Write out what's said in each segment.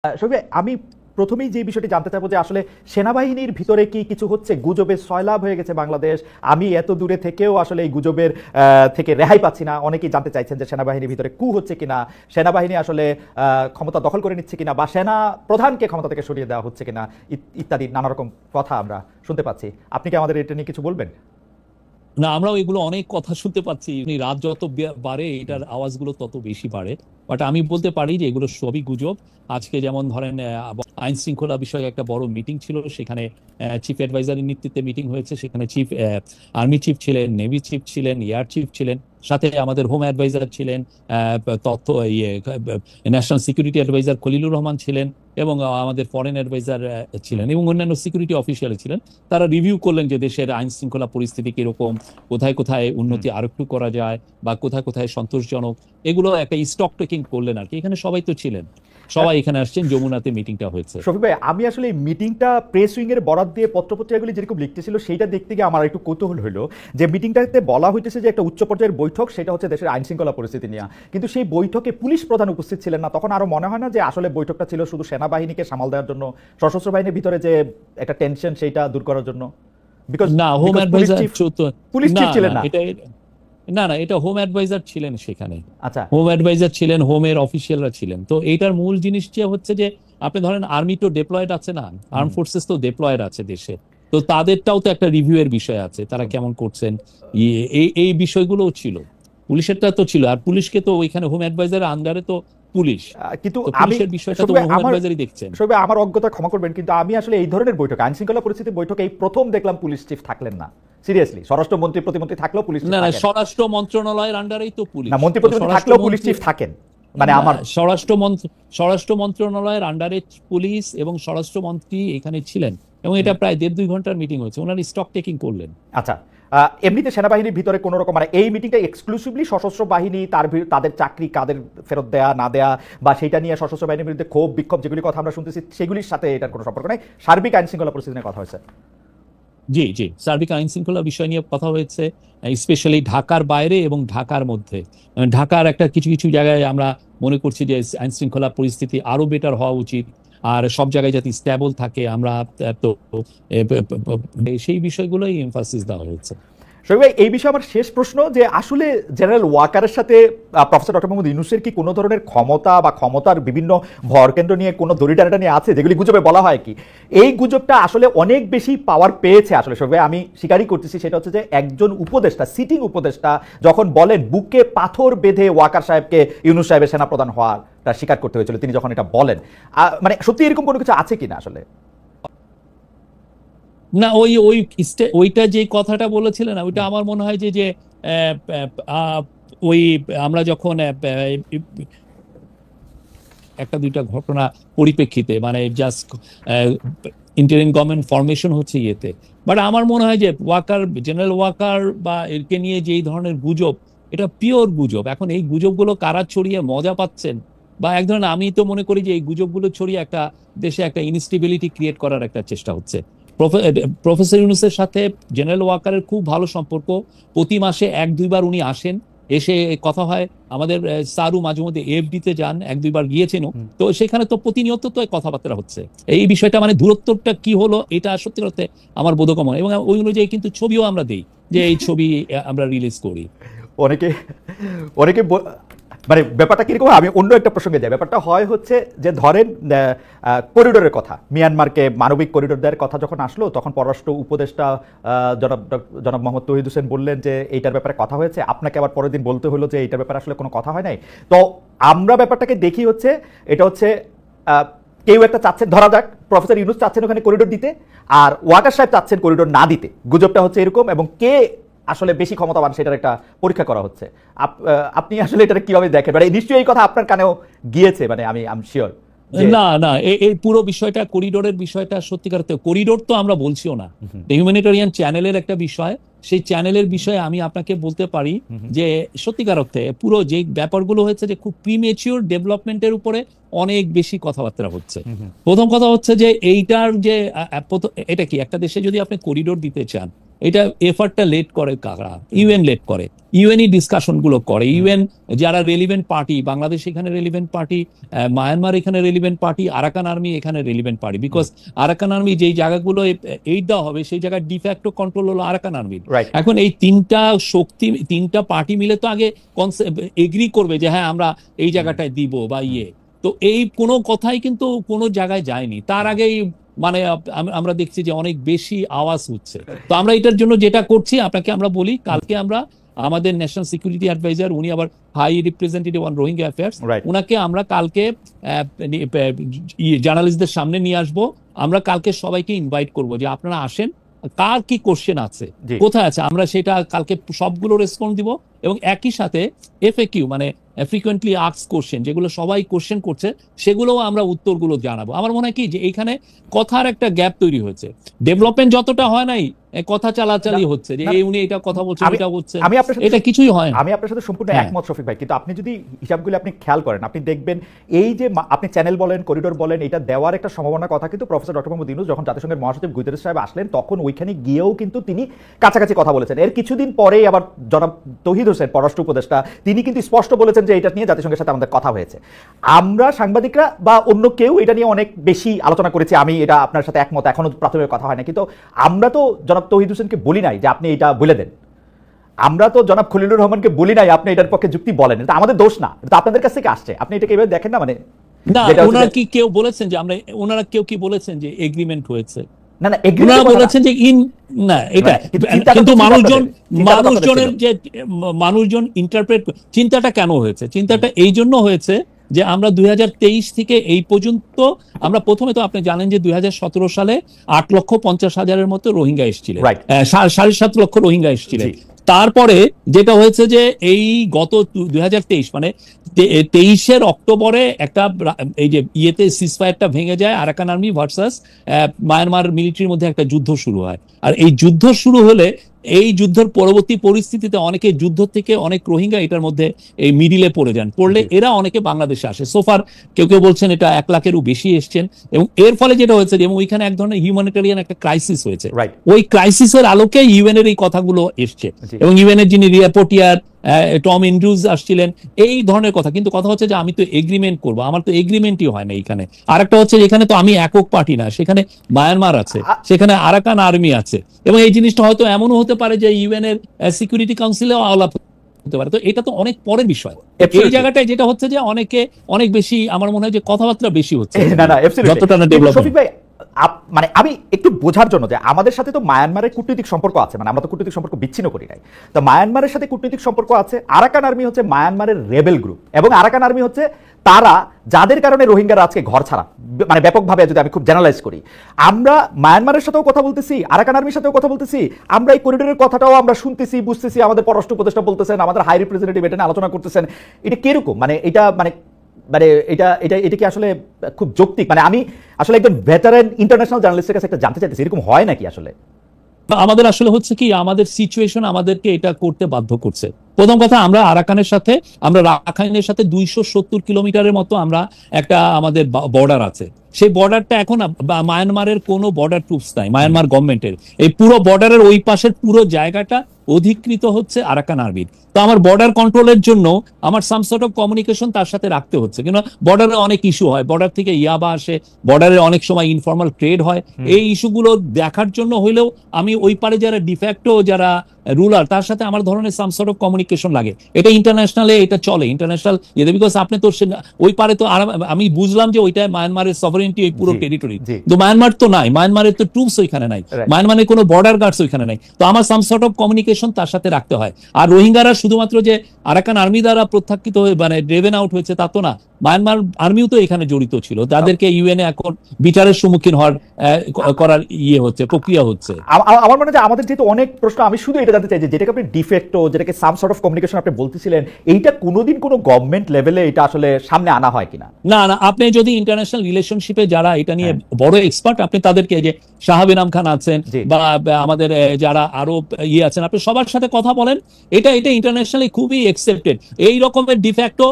শফি, আমি প্রথমেই যে বিষয়টি জানতে চাইবো যে আসলে সেনাবাহিনীর ভিতরে কি কিছু হচ্ছে? গুজবের সয়লাব হয়ে গেছে বাংলাদেশ। আমি এত দূরে থেকেও আসলে এই গুজবের থেকে রেহাই পাচ্ছি না। অনেকেই জানতে চাইছেন যে সেনাবাহিনীর ভিতরে কু হচ্ছে কিনা, সেনাবাহিনী আসলে ক্ষমতা দখল করে নিচ্ছে কিনা, বা সেনা প্রধানকে ক্ষমতা থেকে সরিয়ে দেওয়া হচ্ছে কিনা, ইত্যাদি নানা রকম কথা আমরা শুনতে পাচ্ছি। আপনি কি আমাদের এটা নিয়ে কিছু বলবেন? না, আমরাও এগুলো অনেক কথা শুনতে পাচ্ছি। রাত যত বাড়ে এটার আওয়াজগুলো তত বেশি বাড়ে। বাট আমি বলতে পারি যে এগুলো সবই গুজব। আজকে যেমন ধরেন আইন শৃঙ্খলা বিষয়ে একটা বড় মিটিং ছিল, সেখানে চিফ অ্যাডভাইজারের নেতৃত্বে মিটিং হয়েছে। সেখানে আর্মি চিফ ছিলেন, নেভি চিফ ছিলেন, এয়ার চিফ ছিলেন, সাথে আমাদের হোম অ্যাডভাইজার ছিলেন, তথ্য national security adviser Khalilur Rahman ছিলেন, এবং আমাদের ফরেন অ্যাডভাইজার ছিলেন, এবং অন্যান্য সিকিউরিটি অফিসিয়াল ছিলেন। তারা রিভিউ করলেন যে দেশের আইন শৃঙ্খলা পরিস্থিতি কিরকম, কোথায় কোথায় উন্নতি আরো একটু করা যায়, বা কোথায় কোথায় সন্তোষজনক। এগুলো একটা স্টক টেকিং করলেন আর কি। এখানে সবাই তো ছিলেন, সবাই এখানে আসছেন, যমুনাতে মিটিংটা হয়েছে। শফিক ভাই, আমি আসলে এই মিটিংটা প্রেস উইং এর বরাত দিয়ে পত্রপত্রিকাগুলি যেরকম লিখতেছিল সেইটা দেখতে গিয়ে আমার একটু কৌতূহল হলো যে মিটিংটাতে বলা হইতেছে যে একটা উচ্চ পর্যায়ের বৈঠক, সেটা হচ্ছে দেশের আইন শৃঙ্খলা পরিস্থিতি নিয়ে। কিন্তু সেই বৈঠকে পুলিশ প্রধান উপস্থিত ছিলেন না। তখন আরো মনে হয় না যে আসলে বৈঠকটা ছিল শুধু সেনাবাহিনীকে সামাল দেওয়ার জন্য, সশস্ত্র বাহিনীর ভিতরে যে একটা টেনশন সেইটা দূর করার জন্য? বিকজ না, home police adviser chief police না চিফ না ছিলেন না। এটা না না এটা হোম অ্যাডভাইজার ছিলেন সেখানে। আচ্ছা। হোম অ্যাডভাইজার ছিলেন, হোমের অফিসিয়ালরা ছিলেন। তো এইটার মূল জিনিস যে হচ্ছে যে আপনি ধরেন আর্মি তো ডেপ্লয়েড আছে না, আর্ম ফোর্সেস তো ডেপ্লয়েড আছে দেশে। তো তাদেরটাও তো একটা রিভিউ এর বিষয় আছে, তারা কেমন করছেন, এই এই বিষয়গুলোও ছিল। পুলিশেরটা তো ছিল, আর পুলিশকে তো ওইখানে হোম অ্যাডভাইজারের আন্ডারে তো পুলিশ। কিন্তু তো আমি পুলিশের বিষয়টা তো সবে হোম আমার অ্যাডভাইজারই দেখছেন। সবে আমার অজ্ঞতা ক্ষমা করবেন, কিন্তু আমি আসলে এই ধরনের বৈঠক, আইন শৃঙ্খলা পরিস্থিতি বৈঠকে এই প্রথম দেখলাম পুলিশ চিফ থাকলেন না। সিরিয়াসলি, স্বরাষ্ট্রমন্ত্রী প্রতিমন্ত্রী থাকলেও পুলিশ চিফ না না, থাকেন স্বরাষ্ট্র মন্ত্রণালয়ের আন্ডারেই তো না? পুলিশ। মন্ত্রী তো প্রতিমন্ত্রী থাকলেও পুলিশ স্বরাষ্ট্রমন্ত্রী চিফ থাকেন মানে না, আমার। স্বরাষ্ট্র মন্ত্রণালয়ের আন্ডারে পুলিশ এবং স্বরাষ্ট্রমন্ত্রী এখানে ছিলেন, এবং এটা প্রায় 1.5-2 ঘন্টার মিটিং হয়েছে। ওনারা স্টক টেকিং করলেন। আচ্ছা, এমনিতে সেনাবাহিনীর ভিতরে কোনো রকম মানে এই মিটিংটা এক্সক্লুসিভলি সশস্ত্র বাহিনী তাদের চাকরি কাদের ফেরত দেয়া না দেয়া, বা সেটা নিয়ে সশস্ত্র বাহিনীর বিরুদ্ধে ক্ষোভ বিক্ষোভ যেগুলি কথা আমরা শুনতেছি সেগুলির সাথে এটার কোনো সম্পর্ক নেই, সার্বিক আইন শৃঙ্খলা পরিস্থিতি নিয়ে কথা হয়েছে? জি জি, সার্বিক আইন শৃঙ্খলা বিষয় নিয়ে কথা হয়েছে, স্পেশালি ঢাকার বাইরে এবং ঢাকার মধ্যে। ঢাকার একটা কিছু কিছু জায়গায় আমরা মনে করছি যে আইন শৃঙ্খলা পরিস্থিতি আরো বেটার হওয়া উচিত, আর সব জায়গায় যাতে স্ট্যাবল থাকে আমরা। তো সেই বিষয়গুলোই এমফাসিস দেওয়া হয়েছে। শরীফ ভাই, এই বিষয়ে আমার শেষ প্রশ্ন যে আসলে জেনারেল ওয়াকারের সাথে প্রফেসর ডক্টর মোহাম্মদ ইউনূসের কি কোনো ধরনের ক্ষমতা বা ক্ষমতার বিভিন্ন ভরকেন্দ্র নিয়ে কোনো দড়িটানাটা নিয়ে আছে, যেগুলি গুজবে বলা হয় কি এই গুজবটা আসলে অনেক বেশি পাওয়ার পেয়েছে? আসলে শরীফ ভাই, আমি স্বীকারই করতেছি, সেটা হচ্ছে যে একজন উপদেষ্টা, সিটিং উপদেষ্টা যখন বলেন বুকে পাথর বেঁধে ওয়াকার সাহেবকে ইউনূস সাহেবের সেনাপ্রধান হওয়াটা স্বীকার করতে হয়েছিল, তিনি যখন এটা বলেন, মানে সত্যি এরকম কোনো কিছু আছে কিনা আসলে? না, ওই ওই ওইটা যে কথাটা বলেছিলেন না, ওইটা আমার মনে হয় যে যে আহ, আহ, ওই আমরা যখন একটা দুইটা ঘটনা পরিপ্রেক্ষিতে, মানে জাস্ট ইন্টারিম গভর্নমেন্ট ফরমেশন হচ্ছে ইয়েতে। বাট আমার মনে হয় যে ওয়াকার, জেনারেল ওয়াকার বা এরকে নিয়ে যে এই ধরনের গুজব, এটা পিওর গুজব। এখন এই গুজবগুলো কারা ছড়িয়ে মজা পাচ্ছেন, বা এক ধরনের, আমি তো মনে করি যে এই গুজবগুলো ছড়িয়ে একটা দেশে একটা ইনস্টেবিলিটি ক্রিয়েট করার একটা চেষ্টা হচ্ছে। প্রফেসর ইউনূসের সাথে জেনারেল ওয়াকারের খুব ভালো সম্পর্ক। প্রতি মাসে 1-2 বার উনি আসেন, এসে কথা হয়। আমাদের সারু মাঝে মধ্যে এফডি তে যান, 1-2 বার গিয়েছেন। তো সেখানে তো প্রতিনিয়ত তো কথাবার্তা হচ্ছে। এই বিষয়টা মানে দূরত্বটা কি হলো, এটা সত্যি করতে আমার বোধগম্য, এবং ওই অনুযায়ী কিন্তু ছবিও আমরা দেই, যে এই ছবি আমরা রিলিজ করি। অনেকে অনেকে মানে ব্যাপারটা কিরকম, আমি অন্য একটা প্রসঙ্গে যাই। ব্যাপারটা হয় হচ্ছে যে ধরেন করিডোরের কথা, মিয়ানমারকে মানবিক করিডোর দেওয়ার কথা যখন আসলো, তখন পররাষ্ট্র উপদেষ্টা জনাব জনাব মোহাম্মদ তৌহিদ হোসেন বললেন যে এইটার ব্যাপারে কথা হয়েছে, আপনাকে আবার পরের দিন বলতে হলো যে এইটার ব্যাপারে আসলে কোনো কথা হয় নাই। তো আমরা ব্যাপারটাকে দেখি হচ্ছে এটা হচ্ছে কেউ একটা চাচ্ছেন, ধরা যাক প্রফেসর ইউনূস চাচ্ছেন ওখানে করিডোর দিতে, আর ওয়াকার সাহেব চাচ্ছেন করিডোর না দিতে। গুজবটা হচ্ছে এরকম, এবং কে আসলে বেশি ক্ষমতাবান সেটার একটা পরীক্ষা করা হচ্ছে। আপনি আসলে এটা কিভাবে দেখেন? মানে নিশ্চয়ই এই কথা আপনার কানেও গিয়েছে, মানে আমি শিওর। না না, এই পুরো বিষয়টা, করিডোরের বিষয়টা সত্যিকার করিডোর তো আমরা বলছিও না, হিউম্যানিটেরিয়ান চ্যানেলের একটা বিষয়। সেই চ্যানেলের বিষয়ে আমি আপনাকে বলতে পারি যে সত্যিকার অর্থে পুরো যে ব্যাপারগুলো হয়েছে, যে খুব প্রিমেচিওর ডেভেলপমেন্টের উপরে অনেক বেশি কথাবার্তা হচ্ছে। প্রথম কথা হচ্ছে যে এইটার যে এটা কি, একটা দেশে যদি আপনি করিডোর দিতে চান, এটা এফার্টটা লেট করে কারা? ইউএন লেট করে, ইউএনই ডিসকাশন গুলো করে, ইউএন যারা রেলিভেন্ট পার্টি, বাংলাদেশ এখানে রেলিভেন্ট পার্টি, মায়ানমার এখানে রেলিভেন্ট পার্টি, আরাকান আর্মি এখানে relevant party, because Arakan army যেই জায়গাগুলো এইড দেওয়া হবে সেই জায়গায় ডিফ্যাক্টো কন্ট্রোল হলো আরাকান আর্মির। এখন এই তিনটা শক্তি, তিনটা পার্টি মিলে তো আগে এগ্রি করবে যে হ্যাঁ আমরা এই জায়গাটায় দিব বা তো এই কোনো কথাই কিন্তু কোনো জায়গায় যায়নি। তার আগেই মানে আমরা দেখছি যে অনেক বেশি আওয়াজ হচ্ছে। তো আমরা এটার জন্য যেটা করছি আপনাকে আমরা বলি, কালকে আমরা আমাদের ন্যাশনাল সিকিউরিটি অ্যাডভাইজার, উনি আবার high representative on Rohingya affairs, উনাকে আমরা কালকে জার্নালিস্টদের সামনে নিয়ে আসবো। আমরা কালকে সবাইকে ইনভাইট করব যে আপনারা আসেন, কার কি কোশ্চেন আছে, কোথায় আছে, আমরা সেটা কালকে সবগুলো রেসপন্স দিব। এবং একই সাথে এফএকিউ মানে ফ্রিকোয়েন্টলি আস্কড কোশ্চেন, যেগুলো সবাই কোশ্চেন করছে, সেগুলোও আমরা উত্তরগুলো জানাবো। আমার মনে হয় কি যে এইখানে কথার একটা গ্যাপ তৈরি হয়েছে, ডেভেলপমেন্ট যতটা হয় নাই, কথা চালাচালি হচ্ছে যে উনি এটা কথা বলছেন, এটা বলছেন, এটা কিছুই হয় না। আমি আপনার সাথে সম্পূর্ণ একমত শফিক ভাই, কিন্তু আপনি যদি হিসাবগুলো আপনি খেয়াল করেন, আপনি দেখবেন এই যে আপনি চ্যানেল বলেন, করিডোর বলেন, এটা দেওয়ার একটা সম্ভাবনার কথা কিন্তু প্রফেসর ডক্টর মোহাম্মদ ইউনূস যখন জাতিসংঘের মহাসচিব গুতেরেস সাহেব আসলেন, তখন ওইখানে গিয়েও কিন্তু তিনি কাছাকাছি কথা বলেছেন। এর কিছুদিন পরেই আবার জনাব তৌহিদ হোসেন পররাষ্ট্র উপদেষ্টা, তিনি কিন্তু স্পষ্ট বলেছেন যে এটা নিয়ে জাতিসংঘের সাথে আমাদের কথা হয়েছে। আমরা সাংবাদিকরা বা অন্য কেউ এটা নিয়ে অনেক বেশি আলোচনা করেছি, আমি এটা আপনার সাথে একমত, এখনো প্রাথমিক কথা হয় না, কিন্তু আমরা তো জনাব তৌহিদ হোসেনকে বলি নাই যে আপনি এটা বলে দেন, আমরা তো জনাব খলিলুর রহমানকে বলি নাই আপনি এটার পক্ষে যুক্তি বলেন, এটা আমাদের দোষ না, এটা আপনাদের কাছ থেকে আসছে, আপনি এটাকে এভাবে দেখেন না। মানে না, ওনারা কি কেউ বলেছেন যে আমরা, ওনারা কেউ কি বলেছেন যে এগ্রিমেন্ট হয়েছে? না না, ওনারা বলেছেন যে না এটা, কিন্তু মানুষজন ইন্টারপ্রেট, চিন্তাটা কেন হয়েছে? চিন্তাটা এই জন্য হয়েছে যে আমরা 2023 থেকে এই পর্যন্ত আমরা প্রথমে তো আপনি জানেন যে 2017 সালে 8,50,000-এর মতো রোহিঙ্গা এসেছিলেন, 7.5 লক্ষ রোহিঙ্গা এসেছিলেন। তারপরে যেটা হয়েছে যে এই গত 2023 মানে 23-এর অক্টোবরে একটা এই যে ইয়েতে সিজফায়ারটা ভেঙে যায়, আরাকান আর্মি ভার্সাস মায়ানমার মিলিটারির মধ্যে একটা যুদ্ধ শুরু হয়। আর এই যুদ্ধ শুরু হলে এই যুদ্ধের পরবর্তী পরিস্থিতিতে অনেকে যুদ্ধ থেকে অনেক রোহিঙ্গা এটার মধ্যে এই মিডিলে পড়ে যান, পড়লে এরা অনেকে বাংলাদেশে আসে। সোফার কেউ কেউ বলছেন এটা 1 লাখেরও বেশি এসছেন, এবং এর ফলে যেটা হয়েছে যে ওইখানে এক ধরনের হিউম্যানিটেরিয়ান একটা ক্রাইসিস হয়েছে। ওই ক্রাইসিসের আলোকে ইউএন এর এই কথাগুলো এসছে, এবং ইউএন এর যিনি রিপোর্টিয়ার টম এন্ড্রুজ আসছিলেন, এই ধরনের কথা। কিন্তু কথা হচ্ছে যে আমি তো এগ্রিমেন্ট করবো, আমার তো এগ্রিমেন্টই হয় না এইখানে। আরেকটা হচ্ছে এখানে তো আমি একক পার্টি না, সেখানে মায়ানমার আছে, সেখানে আরাকান আর্মি আছে, এবং এই জিনিসটা হয়তো এমনও হতে পারে যে ইউএন এর সিকিউরিটি কাউন্সিলেও আলাপ হতে পারে। তো এটা তো অনেক পরের বিষয়। এই জায়গাটায় যেটা হচ্ছে যে অনেকে অনেক বেশি, আমার মনে হয় যে কথাবার্তা বেশি হচ্ছে, যতটা না ডেভেলপমেন্ট। মানে আমি একটু বোঝার জন্য যে আমাদের সাথে তো মায়ানমারের কূটনৈতিক সম্পর্ক আছে, মানে আমরা তো কূটনৈতিক সম্পর্ক বিচ্ছিন্ন করি নাই, তো মায়ানমারের সাথে কূটনৈতিক সম্পর্ক আছে। আরাকান আর্মি হচ্ছে মায়ানমারের রেবেল গ্রুপ, এবং আরাকান আর্মি হচ্ছে তারা যাদের কারণে রোহিঙ্গারা আজকে ঘর ছাড়া, মানে ব্যাপকভাবে যদি আমি খুব জেনারেলাইজ করি, আমরা মায়ানমারের সাথেও কথা বলতেছি, আরাকান আর্মির সাথেও কথা বলতেছি, আমরা এই করিডোরের কথাটাও আমরা শুনতেছি, বুঝতেছি, আমাদের পররাষ্ট্র উপদেষ্টা বলতেছেন, আমাদের হাই রিপ্রেজেন্টেটিভ এটা নিয়ে আলোচনা করতেছেন। এটা কিরকম, মানে এটা মানে মানে এটা এটা এটা কি আসলে খুব যৌক্তিক? মানে আমি আসলে একজন ভেটারেন ইন্টারন্যাশনাল জার্নালিস্টের কাছে একটা জানতে চাইতেছি, এরকম হয় নাকি আসলে? আমাদের আসলে হচ্ছে কি, আমাদের সিচুয়েশন আমাদেরকে এটা করতে বাধ্য করছে। প্রথম কথা, আমরা আরাকানের সাথে, আমরা রাখাইনের সাথে 270 কিলোমিটারের মতো আমরা একটা আমাদের বর্ডার আছে। সেই বর্ডারটা এখন মায়ানমারের কোনো বর্ডার ট্রুপস নাই, মায়ানমার গভর্নমেন্টের। এই পুরো বর্ডারের ওই পাশের পুরো জায়গাটা অধিকৃত হচ্ছে আরাকান আর্মির। তো আমার বর্ডার কন্ট্রোলের জন্য আমার সাম সর্ট অফ কমিউনিকেশন তার সাথে রাখতে হচ্ছে, কিন্তু বর্ডারে অনেক ইস্যু হয়, বর্ডার থেকে ইয়াবা আসে, বর্ডারে অনেক সময় ইনফর্মাল ট্রেড হয়। এই ইস্যুগুলো দেখার জন্য হইলেও আমি ওই পারে যারা ডিফ্যাক্টো যারা রুলার, তার সাথে আমার ধরনের সাম সর্ট অফ কমিউনিকেশন লাগে। এটা ইন্টারন্যাশনালে এটা চলে, ইন্টারন্যাশনাল ইয়েতে, বিকজ আপনি তো ওই পারে তো আমি বুঝলাম যে ওইটা মায়ানমারের সভারেন্টি, ওই পুরো টেরিটরি। তো মায়ানমার তো নাই, মায়ানমারের তো ট্রুপস ওইখানে নাই, মায়ানমারের কোনো বর্ডার গার্ডস ওইখানে নাই। তো আমার সাম সর্ট অফ কমিউনিকেশন তার সাথে রাখতে হয়। আর রোহিঙ্গারা শুধুমাত্র যে আরাকান আর্মি দ্বারা প্রত্যাখ্যিত হয়ে মানে ড্রেভেন আউট হয়েছে তা তো না, মায়ানমার আর্মিও তো এখানে জড়িত ছিল, তাদেরকে ইউএনএ এখন বিচারের সম্মুখীন করার হচ্ছে, প্রক্রিয়া হচ্ছে। আমার মনে হয় আমাদের যেহেতু অনেক প্রশ্ন, আমি শুধু এটা জানতে চাই যে যেটাকে আপনি ডিফেক্টো, যেটাকে সাম সর্ট অফ কমিউনিকেশন আপনি বলতেছিলেন, এইটা কোনোদিন কোনো গভর্নমেন্ট লেভেলে এটা আসলে সামনে আনা হয় কিনা? না না, আপনি যদি ইন্টারন্যাশনাল রিলেশনশিপে যারা এটা নিয়ে বড় এক্সপার্ট, আপনি তাদেরকে, যে শাহাব ইনাম খান আছেন বা আমাদের যারা আরো আছেন, আপনি সবার সাথে কথা বলেন। এটা ইন্টারন্যাশনালি খুবই একসেপ্টেড। এই রকমের ডিফেক্টো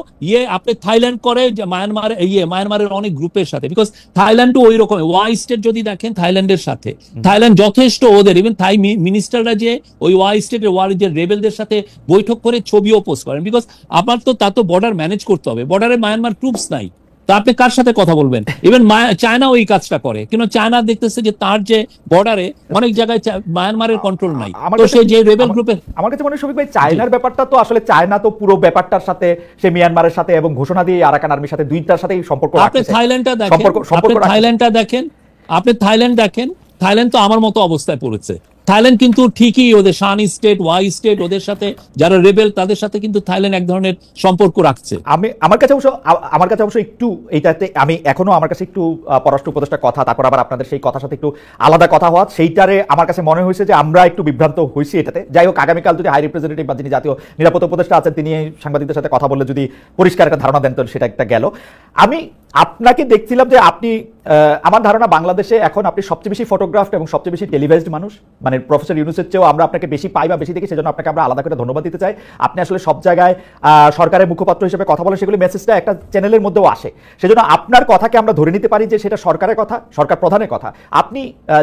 আপনি থাইল্যান্ড করেন, করে যে মায়ানমারের অনেক গ্রুপের সাথে, বিকজ থাইল্যান্ডও ওই রকম ওয়াই স্টেট যদি দেখেন থাইল্যান্ডের সাথে, থাইল্যান্ড যথেষ্ট ওদের ইভেন থাই মিনিস্টাররা যে ওই ওয়াই স্টেটের ওয়ার যে রেবেলদের সাথে বৈঠক করে ছবিও পোস্ট করেন, বিকজ আপনার তো তা তো বর্ডার ম্যানেজ করতে হবে, বর্ডারে মায়ানমার ট্রুপস নাই, তা আপনি কার সাথে কথা বলবেন? ইভেন চায়না ওই কাজটা করে, কিন্তু চায়না দেখতেছে যে তার যে বর্ডারে অনেক জায়গায় মায়ানমারের কন্ট্রোল নাই, তো সে যে রেবেল গ্রুপের। আমার কাছে মনে হয় শফিক ভাই চায়নার ব্যাপারটা তো আসলে চায়না তো পুরো ব্যাপারটার সাথে সে মিয়ানমারের সাথে এবং ঘোষণা দিয়ে আরাকান আর্মির সাথে দুইটার সাথেই সম্পর্ক রাখছে। আপনি থাইল্যান্ডটা দেখেন, আপনি থাইল্যান্ড দেখেন, থাইল্যান্ড তো আমার মতো অবস্থায় পড়েছে। থাইল্যান্ড কিন্তু ঠিকই ওদের শান স্টেট ওয়াই স্টেট ওদের সাথে যারা রেবেল তাদের সাথে কিন্তু থাইল্যান্ড এক ধরনের সম্পর্ক রাখছে। আমার কাছে অবশ্য একটু এইটাতে আমি এখনো আমার কাছে একটু পররাষ্ট্র উপদেষ্টার কথা, তারপর আবার আপনাদের সেই কথার সাথে একটু আলাদা কথা হওয়া, সেইটারে আমার কাছে মনে হয়েছে যে আমরা একটু বিভ্রান্ত হয়েছি এটাতে। যাই হোক, আগামীকাল যদি হাই রিপ্রেজেন্টেটিভ বা যিনি জাতীয় নিরাপত্তা উপদেষ্টা আছেন তিনি সাংবাদিকদের সাথে কথা বললে যদি পরিষ্কার একটা ধারণা দেন তো সেটা একটা গেল। আমি আপনাকে দেখছিলাম যে আপনি আমার ধারণা বাংলাদেশে এখন আপনি সবচেয়ে বেশি ফটোগ্রাফড এবং সবচেয়ে বেশি টেলিভাইজড মানুষ, মানে প্রফেসর ইউনূসের চেয়েও আমরা আপনাকে বেশি পাই বা বেশি দেখি, সেজন্য আপনাকে আমরা আলাদা করে ধন্যবাদ দিতে চাই। আপনি আসলে সব জায়গায় সরকারের মুখপাত্র হিসেবে কথা বলে, সেগুলি মেসেজটা একটা চ্যানেলের মধ্যেও আসে, সেজন্য আপনার কথাকে আমরা ধরে নিতে পারি যে সেটা সরকারের কথা, সরকার প্রধানের কথা। আপনি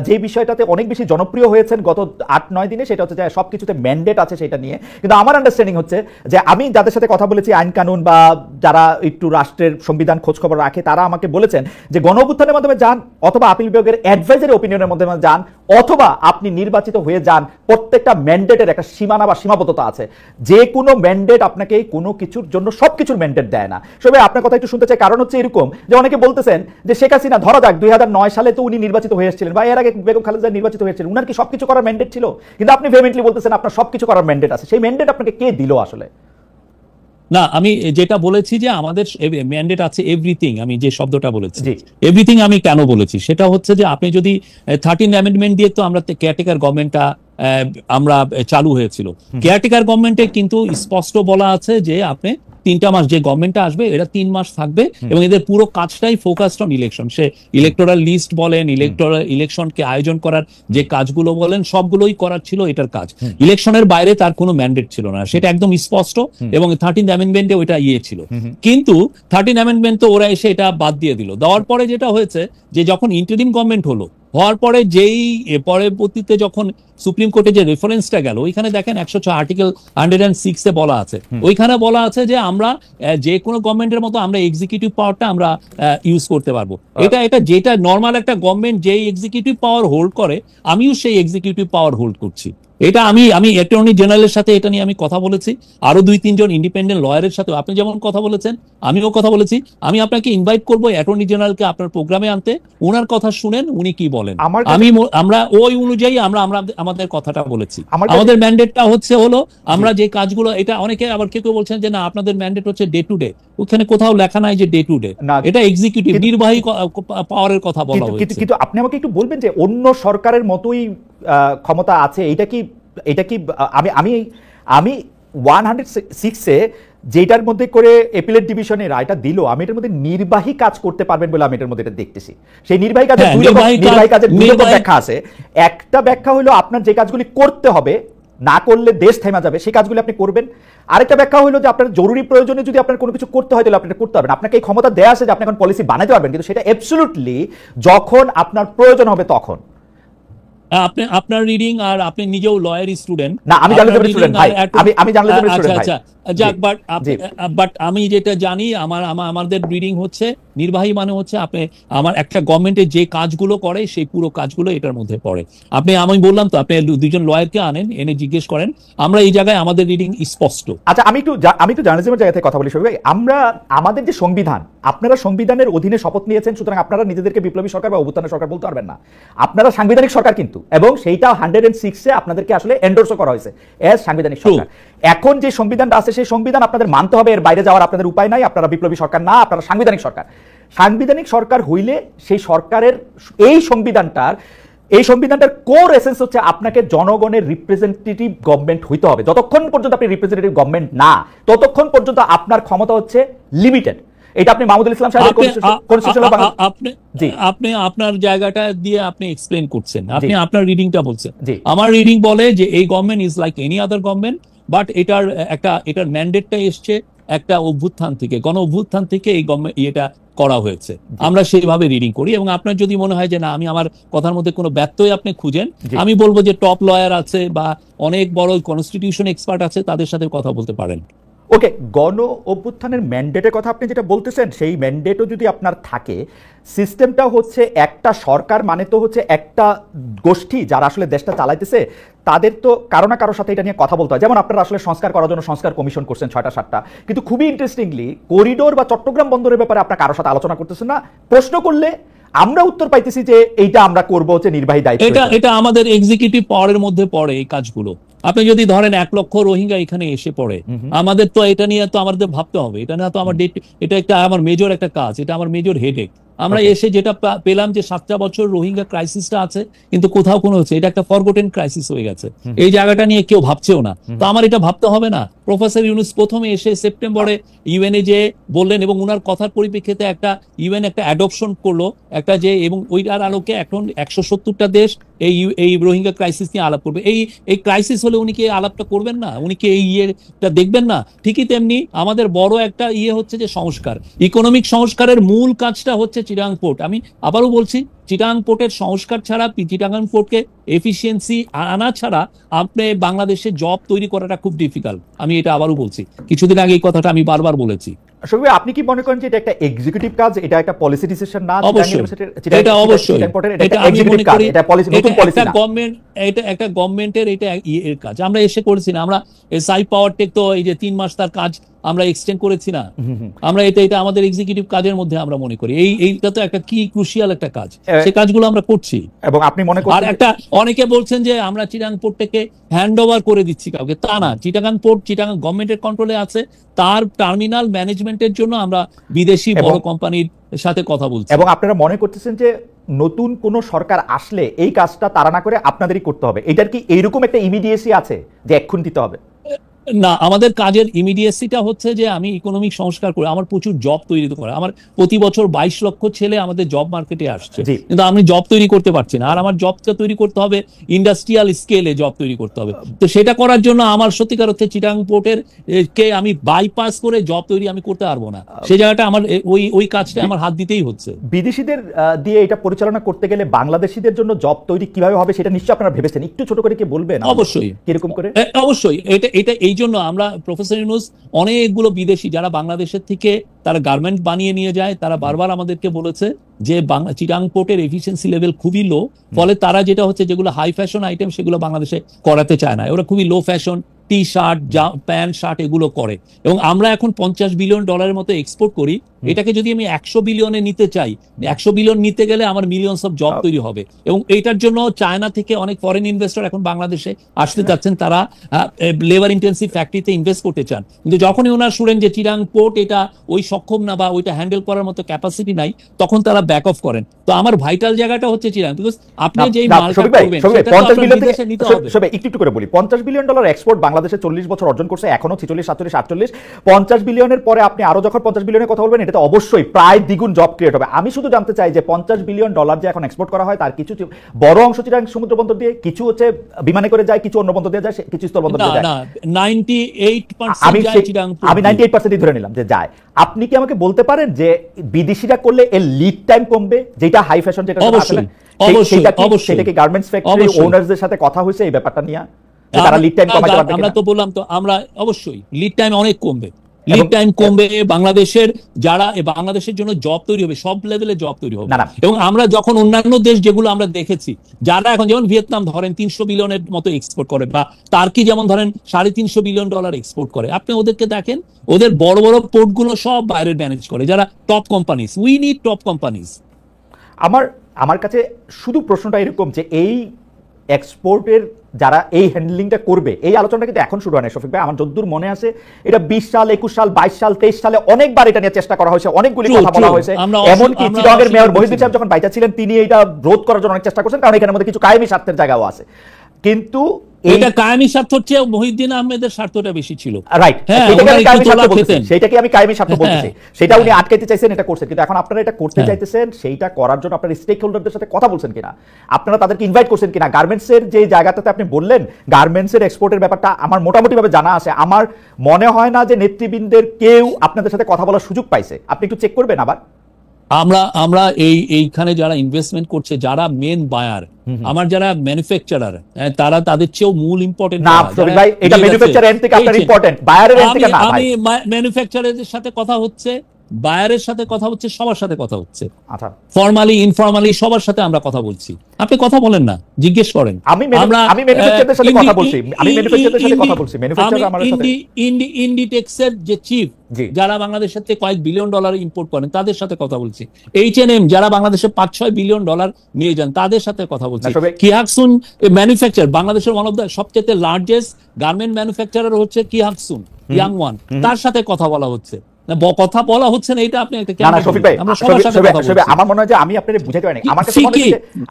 যে বিষয়টাতে অনেক বেশি জনপ্রিয় হয়েছেন গত 8-9 দিনে, সেটা হচ্ছে যে সব কিছুতে ম্যান্ডেট আছে সেটা নিয়ে। কিন্তু আমার আন্ডারস্ট্যান্ডিং হচ্ছে যে আমি যাদের সাথে কথা বলেছি আইন কানুন বা যারা একটু রাষ্ট্রের সংবিধান খোঁজখবর রাখে, তারা আমাকে বলেছেন যে গণঅভ্যুত্থানের মাধ্যমে যান অথবা আপিল বিভাগের অ্যাডভাইজারি ওপিনিয়নের মাধ্যমে যান অথবা আপনি নির্বাচিত হয়ে যান, প্রত্যেকটা ম্যান্ডেটের একটা সীমানা বা সীমাবদ্ধতা আছে। যে কোনো ম্যান্ডেট আপনাকে কোনো কিছুর জন্য সবকিছুর ম্যান্ডেট দেয় না। সবাই আপনার কথা একটু শুনতে চাই, কারণ হচ্ছে এরকম যে অনেকে বলতেছেন যে শেখ হাসিনা ধরা যাক 2009 সালে তো উনি নির্বাচিত হয়ে এসেছিলেন বা এর আগে বেগম খালেদা নির্বাচিত হয়েছিলেন, উনার কি সবকিছু করার ম্যান্ডেট ছিল? কিন্তু আপনি ভেহেমেন্টলি বলতেছেন আপনার সবকিছু করার ম্যান্ডেট আছে। সেই ম্যান্ডেট আপনাকে কে দিল আসলে? না, আমি যেটা বলেছি যে আমাদের ম্যান্ডেট আছে এভরিথিং, আমি যে শব্দটা বলেছি এভরিথিং আমি কেন বলেছি সেটা হচ্ছে যে আপনি যদি 13 অ্যামেন্ডমেন্ট দিয়ে তো আমরা কেয়ারটেকার গভর্নমেন্টটা আমরা চালু হয়েছিল, কেয়ারটেকার গভর্নমেন্টে কিন্তু স্পষ্ট বলা আছে যে আপনি 3টা মাস যে গভর্নমেন্টটা আসবে এরা 3 মাস থাকবে এবং এদের পুরো কাজটাই ফোকাসড অন ইলেকশন। সে ইলেকটোরাল লিস্ট বলেন, ইলেকশনকে আয়োজন করার যে কাজগুলো বলেন সবগুলোই করার ছিল এটার কাজ। ইলেকশনের বাইরে তার কোনো ম্যান্ডেট ছিল না, সেটা একদম স্পষ্ট এবং 13th অ্যামেন্ডমেন্টে ওইটা ছিল। কিন্তু 13 অ্যামেন্ডমেন্ট তো ওরা এসে এটা বাদ দিয়ে দিল। দেওয়ার পরে যেটা হয়েছে যে যখন ইন্টারিম গভর্নমেন্ট হলো, হওয়ার পরে যেই পরবর্তীতে যখন সুপ্রিম কোর্টে যে রেফারেন্সটা গেল ওইখানে দেখেন 106 আর্টিকেল 106 এ বলা আছে, ওইখানে বলা আছে যে আমরা যে কোনো গভর্নমেন্টের মতো আমরা এক্সিকিউটিভ পাওয়ারটা আমরা ইউজ করতে পারবো। এটা যেটা নর্মাল একটা গভর্নমেন্ট যেই এক্সিকিউটিভ পাওয়ার হোল্ড করে, আমিও সেই এক্সিকিউটিভ পাওয়ার হোল্ড করছি। এটা আমি অ্যাটর্নি জেনারেলের সাথে এটা নিয়ে আমি কথা বলেছি, আরো 2-3 জন ইন্ডিপেন্ডেন্ট লয়ারের সাথে আপনি যেমন কথা বলেছেন আমিও কথা বলেছি। আমি আপনাকে ইনভাইট করবো অ্যাটর্নি জেনারেলকে আপনার প্রোগ্রামে আনতে, ওনার কথা শুনেন উনি কি বলেন। আমরা ওই অনুযায়ী আমরা আমাদের কথাটা বলেছি। আমাদের ম্যান্ডেটটা হলো আমরা যে কাজগুলো, এটা অনেকে আবার কেউ বলছেন যে না আপনাদের ম্যান্ডেট হচ্ছে ডে টু ডে, ওখানে কোথাও লেখা নাই যে ডে টু ডে, এটা এক্সিকিউটিভ নির্বাহী পাওয়ারের কথা বলা হয়েছে। কিন্তু আপনি আমাকে একটু বলবেন যে অন্য সরকারের মতোই ক্ষমতা আছে, এটা কি আমি 106 যেটার মধ্যে করে অ্যাপিলেট ডিভিশনের রায়টা দিল, আমি এটার মধ্যে নির্বাহী কাজ করতে পারবেন বলে আমি এটার মধ্যে এটা দেখতেছি। সেই নির্বাহী কাজের দুই রকম ব্যাখ্যা আছে। একটা ব্যাখ্যা হলো আপনার যে কাজগুলি করতে হবে, না করলে দেশ থেমে যাবে, সেই কাজগুলি আপনি করবেন। আরেকটা ব্যাখ্যা হলো যে আপনার জরুরি প্রয়োজনে যদি আপনার কোনো কিছু করতে হয় তাহলে আপনি করতে পারবেন। আপনাকে এই ক্ষমতা দেয়া আছে যে আপনি এখন পলিসি বানাতে পারবেন, কিন্তু সেটা অ্যাবসলিউটলি যখন আপনার প্রয়োজন হবে তখন। আপনার রিডিং, আর আপনি নিজেও লয়ার স্টুডেন্ট না, আমি জার্নালিজমের স্টুডেন্ট ভাই, আমি জার্নালিজমের স্টুডেন্ট ভাই। যাক, বাট আমি যেটা জানি আমাদের রিডিং হচ্ছে নির্বাহী মানে হচ্ছে আপনি আমার একটা গভর্নমেন্টের যে কাজগুলো করে সেই পুরো কাজগুলো এটার মধ্যে পড়ে। আমি বললাম তো আপনি 2জন লয়ারকে আনেন, এনে জিজ্ঞেস করেন, আমরা এই জায়গায় আমাদের রিডিং স্পষ্ট। আচ্ছা, আমি একটু জার্নালিজমের জায়গা থেকে কথা বলি সবাই। আমরা আমাদের যে সংবিধান, আপনারা সংবিধানের অধীনে শপথ নিয়েছেন, সুতরাং আপনারা নিজেদেরকে বিপ্লবী সরকার বা অভ্যুত্থানের সরকার বলতে পারবেন না। আপনারা সাংবিধানিক সরকার কিন্তু, এবং সেইটা 106 আপনাদেরকে আসলে এন্ডোর্সও করা হয়েছে এজ সাংবিধানিক সরকার। এখন যে সংবিধানটা আছে সেই সংবিধান আপনাদের মানতে হবে, এর বাইরে যাওয়ার আপনাদের উপায় নাই। আপনারা বিপ্লবী সরকার না, আপনারা সাংবিধানিক সরকার। সাংবিধানিক সরকার হইলে সেই সরকারের এই সংবিধানটার কোর এসেন্স হচ্ছে আপনাকে জনগণের রিপ্রেজেন্টেটিভ গভর্নমেন্ট হইতে হবে। যতক্ষণ পর্যন্ত আপনি রিপ্রেজেন্টেটিভ গভর্নমেন্ট না, ততক্ষণ পর্যন্ত আপনার ক্ষমতা হচ্ছে লিমিটেড। এটা আপনি মাহমুদুল ইসলাম সাহেবের আপনি আপনার জায়গাটা দিয়ে আপনি এক্সপ্লেন করছেন, আপনি আপনার রিডিংটা বলছেন। আমার রিডিং বলে যে এই government is like any other government, but এটার ম্যান্ডেটটা এসছে একটা অভ্যুত্থান থেকে, গণ অভ্যুত্থান থেকে এই এটা করা হয়েছে, আমরা সেইভাবে রিডিং করি। এবং আপনার যদি মনে হয় যে না, আমি আমার কথার মধ্যে কোনো ব্যত্যয় আপনি খুঁজেন, আমি বলবো যে টপ লয়ার আছে বা অনেক বড় কনস্টিটিউশন এক্সপার্ট আছে, তাদের সাথে কথা বলতে পারেন। ওকে, গণ অভ্যুত্থানের ম্যান্ডেটের কথা আপনি যেটা বলতেছেন, সেই ম্যান্ডেটও যদি আপনার থাকে, সিস্টেমটা হচ্ছে একটা সরকার মানে তো হচ্ছে একটা গোষ্ঠী যারা আসলে দেশটা চালাইতেছে, তাদের তো কারো না কারোর সাথে এটা নিয়ে কথা বলতে হয়। যেমন আপনারা আসলে সংস্কার করার জন্য সংস্কার কমিশন করছেন 6টা 7টা, কিন্তু খুবই ইন্টারেস্টিংলি করিডোর বা চট্টগ্রাম বন্দরের ব্যাপারে আপনার কারোর সাথে আলোচনা করতেছেন না। প্রশ্ন করলে আমরা উত্তর পাইতেছি যে এইটা আমরা করবো হচ্ছে নির্বাহী দায়িত্ব। এটা আমাদের এক্সিকিউটিভ পাওয়ারের মধ্যে পড়ে এই কাজগুলো। আপনি যদি ধরেন 1 লক্ষ রোহিঙ্গা এখানে এসে পড়ে, আমাদের তো এটা নিয়ে তো আমাদের ভাবতে হবে। এটা না তো আমার এটা একটা আমার মেজর একটা কাজ, এটা আমার মেজর হেডেক। আমরা এসে যেটা পেলাম যে 7টা বছর রোহিঙ্গা ক্রাইসিসটা আছে, কিন্তু কোথাও কোনো হচ্ছে, এটা একটা ফরগটেন ক্রাইসিস হয়ে গেছে। এই জায়গাটা নিয়ে কেউ ভাবছেও না। তো আমার এটা ভাবতে হবে না? প্রফেসর ইউনূস প্রথমে এসে সেপ্টেম্বরে ইউএনএ যে বললেন, এবং উনার কথার পরিপ্রেক্ষিতে একটা ইউএন একটা অ্যাডপশন করলো একটা, যে এবং ওইটার আলোকে এখন 170টা দেশ এই রোহিঙ্গা ক্রাইসিস নিয়ে আলাপ করবে। এই ক্রাইসিস হলে উনি কি আলাপটা করবেন না? উনি কি এই ইয়েটা দেখবেন না? ঠিকই তেমনি আমাদের বড় একটা হচ্ছে যে সংস্কার, ইকোনমিক সংস্কারের মূল কাজটা হচ্ছে চিটাগাং পোর্ট। আমি আবারও বলছি, চিটাগাং পোর্টের সংস্কার ছাড়া, চিটাগাং পোর্টকে এফিসিয়েন্সি আনা ছাড়া আপনি বাংলাদেশে জব তৈরি করাটা খুব ডিফিকাল্ট। আমি এটা আবারও বলছি, কিছুদিন আগে এই কথাটা আমি বারবার বলেছি। শফিক, আপনি কি মনে করেন যে এটা একটা এক্সিকিউটিভ কাজ, এটা একটা পলিসি ডিসিশন না? অবশ্যই, এটা অবশ্যই, এটা আমি মনে করি এটা একটা গভর্নমেন্টের এটা এর কাজ। আমরা এসে করেছি না, আমরা এসআই পাওয়ার টেক তো এই যে 3 মাস তার কাজ আমরা এক্সটেন্ড করেছি না, আমরা এটা আমাদের এক্সিকিউটিভ কাজের মধ্যে আমরা মনে করি এইটা তো একটা কি ক্রুশিয়াল একটা কাজ, সেই কাজগুলো আমরা করছি। এবং আপনি মনে করেন, আর একটা অনেকে বলছেন যে আমরা চিটাগাং পোর্টটাকে হ্যান্ড ওভার করে দিচ্ছি কাউকে, তা না। চিটাগাং পোর্ট চিটাগাং গভর্নমেন্টের কন্ট্রোলে আছে, তার টার্মিনাল ম্যানেজমেন্টের জন্য আমরা বিদেশি বড় কোম্পানির সাথে কথা বলছি। এবং আপনারা মনে করতেছেন যে নতুন কোন সরকার আসলে এই কাজটা তারা না করে আপনাদেরই করতে হবে, এটার কি এইরকম একটা ইমিডিয়েসি আছে যে এক্ষুনি দিতে হবে? না, আমাদের কাজের ইমিডিয়েসিটা হচ্ছে যে আমি ইকোনমিক সংস্কার করে আমার প্রচুর জব তৈরি করে, আমার প্রতি বছর 22 লক্ষ ছেলে আমাদের জব মার্কেটে আসছে, কিন্তু আমি জব তৈরি করতে পারছি না। আর আমার জবটা তৈরি করতে হবে ইন্ডাস্ট্রিয়াল স্কেলে, জব তৈরি করতে হবে। তো সেটা করার জন্য আমার সত্যিকার হচ্ছে চিটাগাং পোর্টের কে আমি বাইপাস করে জব তৈরি আমি করতে পারবো না। সেই জায়গাটা আমার ওই কাজটা আমার হাত দিতেই হচ্ছে। বিদেশিদের দিয়ে এটা পরিচালনা করতে গেলে বাংলাদেশিদের জন্য জব তৈরি কিভাবে হবে সেটা নিশ্চয়ই আপনারা ভেবেছেন, একটু ছোট করে কি বলবেন? অবশ্যই, কিরকম করে? অবশ্যই। এটা এই জন্য আমরা প্রফেসর ইউনূস অনেকগুলো বিদেশি যারা বাংলাদেশের থেকে তারা গার্মেন্ট বানিয়ে নিয়ে যায়, তারা বারবার আমাদেরকে বলেছে যে চিটাগাং পোর্টের এফিসিয়েন্সি লেভেল খুবই লো, ফলে তারা যেটা হচ্ছে যেগুলো হাই ফ্যাশন আইটেম সেগুলো বাংলাদেশে করাতে চায় না, ওরা খুবই low fashion T shirt, pant shirt এগুলো করে। এবং আমরা এখন $50 বিলিয়ন মতো এক্সপোর্ট করি। এটাকে যদি আমি 100 বিলিয়নে নিতে চাই, 100 বিলিয়ন নিতে গেলে আমার মিলিয়নস অফ জব তৈরি হবে। এবং এইটার জন্য চায়না থেকে অনেক ফরেন ইনভেস্টর এখন বাংলাদেশে আসতে চাচ্ছেন, তারা লেবার ইন্টেন্সিভ ফ্যাক্টরিতে ইনভেস্ট করতে চান। কিন্তু যখনই ওনারা শুনেন যে চিটাগাং পোর্ট এটা ওই সক্ষম না বা ওইটা হ্যান্ডেল করার মতো ক্যাপাসিটি নাই, তখন তারা ব্যাক অফ করেন। তো আমার ভাইটাল জায়গাটা হচ্ছে চিটাগাং, বিকজ আপনি যেই মালটা করবেন সেটা তো আপনার বিদেশে নিতে হবে। একটু করে বলি, $50 বিলিয়ন এক্সপোর্ট বাংলাদেশে 40 বছর অর্জন করছে, এখনো 46, 47, 48। 50 বিলিয়নের পরে আপনি আরো যখন 50 বিলিয়নের কথা বলবেন, এটা তো অবশ্যই প্রায় দ্বিগুণ জব ক্রিয়েট হবে। আমি শুধু জানতে চাই যে $50 বিলিয়ন যে এখন এক্সপোর্ট করা হয়, তার কিছু বড় অংশ চিটাগাং সমুদ্র বন্দর দিয়ে, কিছু হচ্ছে বিমানে করে যায়, কিছু অন্য বন্দর দিয়ে যায়, কিছু স্থল বন্দর দিয়ে যায়। না, 98% যায় চিটাগাং। আমি 98% ধরে নিলাম যে যায়। আপনি কি আমাকে বলতে পারেন যে বিদেশিরা করলে এর লিড টাইম কমবে, যেটা হাই ফ্যাশন, যেটা অবশ্যই সেটা কি গার্মেন্টস ফ্যাক্টরি ওনারদের সাথে কথা হয়েছে এই ব্যাপারটা নিয়ে? তারা লিড টাইম কমাতে পারবে? আমরা তো বললাম তো, আমরা অবশ্যই লিড টাইম অনেক কমবে, লিড টাইম কমবে। বাংলাদেশের যারা বাংলাদেশের জন্য জব তৈরি হবে, সব লেভেলে জব তৈরি হবে। এবং আমরা যখন অন্যান্য দেশ যেগুলো আমরা দেখেছি, যারা এখন যেমন ভিয়েতনাম ধরেন 300 বিলিয়নের মতো এক্সপোর্ট করে, বা টার্কি যেমন ধরেন $350 বিলিয়ন এক্সপোর্ট করে, আপনি ওদেরকে দেখেন, ওদের বড় বড় পোর্টগুলো সব বাইরের ম্যানেজ করে, যারা top companies. We need top companies. আমার কাছে শুধু প্রশ্নটা এরকম যে এই এক্সপোর্টের যারা এই হ্যান্ডলিংটা করবে, এই আলোচনাটা কিন্তু এখন শুরু হয় না শফিক ভাই। আমার যতদূর মনে আছে, এটা 20 সাল, 21 সাল, 22 সাল, 23 সালে অনেকবার এটা নিয়ে চেষ্টা করা হয়েছে, অনেকগুলি কথা বলা হয়েছে। এমনকি চিটাগাংয়ের মেয়র মহিউদ্দিন সাহেব যখন বাইচা ছিলেন, তিনি এটা রোধ করার জন্য অনেক চেষ্টা করছেন, কারণ এখানের মধ্যে কিছু কায়েমি স্বার্থের জায়গাও আছে। কিন্তু এটা কায়েমি স্বার্থ হচ্ছে মহিউদ্দিন আহমেদের স্বার্থটা বেশি ছিল। রাইট, হ্যাঁ, সেটাকে আমি ওনারা কায়েমি একটু স্বার্থ তোলা বলতেছি, খেতেন। সেটাকে আমি কায়েমি স্বার্থ বলতেছি, সেটা উনি হ্যাঁ। আটকাইতে চাইছেন, এটা করছেন, কিন্তু এখন আপনারা এটা করতে হ্যাঁ। চাইতেছেন, সেইটা করার জন্য আপনারা স্টেক হোল্ডারদের সাথে কথা বলছেন কিনা, আপনারা তাদেরকে ইনভাইট করছেন কিনা? গার্মেন্টসের যে জায়গাটাতে আপনি বললেন গার্মেন্টসের এক্সপোর্টের ব্যাপারটা আমার মোটামুটি ভাবে জানা আছে, আমার মনে হয় না যে নেতৃবৃন্দের কেউ আপনাদের সাথে কথা বলার সুযোগ পাইছে, আপনি একটু চেক করবেন আবার। আমরা এইখানে যারা ইনভেস্টমেন্ট করছে, যারা মেন বায়ার, আমার যারা ম্যানুফ্যাকচারার, তারা তাদের চেয়েও মূল ইম্পর্টেন্ট না শফিক ভাই, এটা ম্যানুফ্যাকচারার এন্ড থেকে আপনার ইম্পর্টেন্ট, বায়ারের এন্ড থেকে না ভাই। আমি ম্যানুফ্যাকচারারদের সাথে কথা হচ্ছে, বায়ারের সাথে কথা হচ্ছে, সবার সাথে কথা হচ্ছে, আচ্ছা, ফর্মালি ইনফর্মালি সবার সাথে আমরা কথা বলছি। আপনি কথা বলেন না, জিজ্ঞেস করেন। আমি ম্যানুফ্যাকচারারদের সাথে কথা বলছি, আমি ম্যানুফ্যাকচারারদের সাথে কথা বলছি, ম্যানুফ্যাকচারার আমার সাথে ইন্ডিটেক্সের যে চিফ, জি, যারা বাংলাদেশের থেকে কয়েক বিলিয়ন ডলার ইম্পোর্ট করেন, তাদের সাথে কথা বলছি। H&M যারা বাংলাদেশে 5-6 বিলিয়ন ডলার নিয়ে যান, তাদের সাথে কথা বলছি। কিহাকসুন ম্যানুফ্যাকচার, বাংলাদেশের ওয়ান অফ দ্য সবচেয়ে লার্জেস্ট গার্মেন্ট ম্যানুফ্যাকচারার হচ্ছে কিহাকসুন, ইয়াং ওয়ান, তার সাথে কথা বলা হচ্ছে না, কথা বলা হচ্ছে না, এটা আপনি একটা কেন? শফিক ভাই, আমরা সবার সাথে কথা বলছি। আমার মনে হয় যে আমি আপনাদের বুঝাতে পারিনি,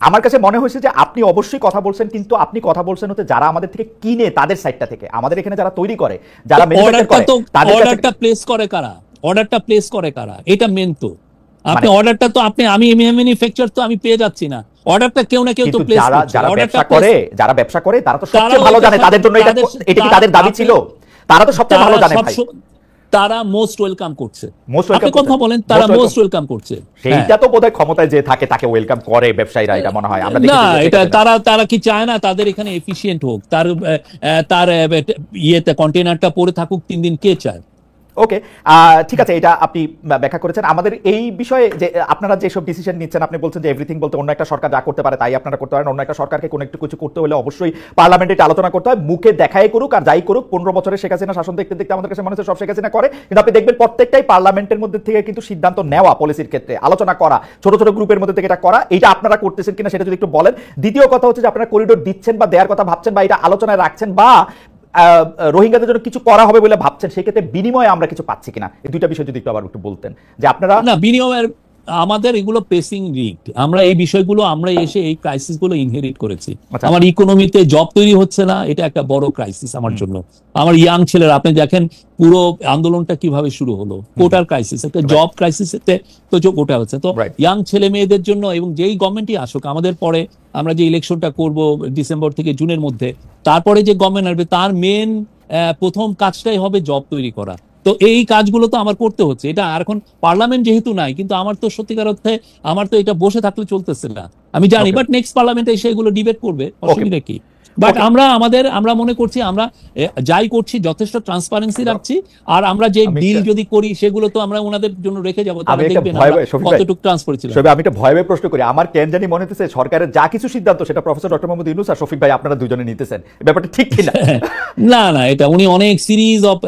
আমার কাছে মনে হয়েছে যে আপনি অবশ্যই কথা বলছেন, কিন্তু আপনি কথা বলছেন হচ্ছে যারা আমাদের থেকে কিনে তাদের সাইডটা থেকে, আমাদের এখানে যারা তৈরি করে, যারা ম্যানুফ্যাকচার করে, তাদের অর্ডারটা প্লেস করে কারা, অর্ডারটা প্লেস করে কারা, এটা মেন তো। আপনি অর্ডারটা তো আমি ম্যানুফ্যাকচার তো আমি পেয়ে যাচ্ছি না, অর্ডারটা কেউ না কেউ তো প্লেস করছে। যারা ব্যবসা করে তারা তো সবচেয়ে ভালো জানে, তাদের জন্য এটা কি তাদের দাবি ছিল? তারা তো সবচেয়ে ভালো জানে ভাই, তারা মোস্ট ওয়েলকাম করছে। আপনি কথা বলেন, তারা মোস্ট ওয়েলকাম করছে, সেইটা তো বোধহয় ক্ষমতায় যে থাকে তাকে ওয়েলকাম করে ব্যবসায়ীরা, এটা মনে হয় আমরা দেখি। না, এটা তারা কি চায় না তাদের এখানে এফিশিয়েন্ট হোক, তার ইয়েতে কন্টেইনারটা পড়ে থাকুক 3 দিন, কে চায়? ওকে, ঠিক আছে, এটা আপনি ব্যাখ্যা করেছেন। আমাদের এই বিষয়ে যে আপনারা যেসব ডিসিশন নিচ্ছেন, আপনি বলছেন যে এভরিথিং বলতে অন্য একটা সরকার যা করতে পারে তাই আপনারা করতে পারেন, অন্য একটা সরকারকে কোনো একটু কিছু করতে হলে অবশ্যই পার্লামেন্টে আলোচনা করতে হয়, মুখে দেখাই করুক আর যাই করুক। 15 বছরের শেখ হাসিনা শাসন দেখতে দেখতে আমাদের কাছে মনে হচ্ছে সব শেখ হাসিনা করে, কিন্তু আপনি দেখবেন প্রত্যেকটাই পার্লামেন্টের মধ্যে থেকে কিন্তু সিদ্ধান্ত নেওয়া, পলিসির ক্ষেত্রে আলোচনা করা, ছোট ছোট গ্রুপের মধ্যে থেকে এটা করা, এটা আপনারা করতেছেন কিনা সেটা যদি একটু বলেন। দ্বিতীয় কথা হচ্ছে যে আপনারা করিডোর দিচ্ছেন বা দেওয়ার কথা ভাবছেন বা এটা আলোচনায় রাখছেন বা রোহিঙ্গাদের জন্য কিছু করা হবে বলে ভাবছেন, সেক্ষেত্রে বিনিময়ে আমরা কিছু পাচ্ছি কিনা, এই দুইটা বিষয় যদি একটু আবার একটু বলতেন যে আপনারা। না, বিনিময়ের আমাদের এগুলো প্রেসিং রিগ, আমরা এই বিষয়গুলো আমরা এসে এই ক্রাইসিস গুলো ইনহেরিট করেছি। আমার ইকোনমিতে জব তৈরি হচ্ছে না, এটা একটা বড় ক্রাইসিস আমার জন্য। আমার ইয়াং ছেলেরা, আপনি দেখেন পুরো আন্দোলনটা কিভাবে শুরু হলো, কোটার ক্রাইসিস, একটা জব ক্রাইসিস তো কোটা হচ্ছে। তো ইয়াং ছেলে মেয়েদের জন্য, এবং যেই গভর্নমেন্টই আসুক আমাদের পরে, আমরা যে ইলেকশনটা করব ডিসেম্বর থেকে জুনের মধ্যে, তারপরে যে গভর্নমেন্ট আসবে তার মেন প্রথম কাজটাই হবে জব তৈরি করা। তো এই কাজগুলো তো আমার করতে হচ্ছে। এটা আর এখন পার্লামেন্ট যেহেতু নাই, কিন্তু আমার তো সত্যিকার অর্থে আমার তো এটা বসে থাকলে চলতেছে না, আমি জানি। বাট নেক্সট পার্লামেন্টে এসে এগুলো ডিবেট করবে, অসুবিধা কি? বাট আমরা মনে করছি আমরা যাই করছি যথেষ্ট ট্রান্সপারেন্সি রাখছি, আর আমরা যে ডিল যদি করি সেগুলো তো আমরা ওনাদের জন্য রেখে যাবো, তারা দেখবেন কতটুকু ট্রান্সপারেন্সি। আমি একটা ভয় প্রশ্ন করি, আমার কেন জানি মনে হচ্ছে সরকারের যা কিছু সিদ্ধান্ত সেটা প্রফেসর ডক্টর মোহাম্মদ ইউনূস আর শফিক ভাই আপনারা দুজনে নিতেছেন, ব্যাপারটা ঠিক কিনা? না, এটা উনি অনেক সিরিজ অফ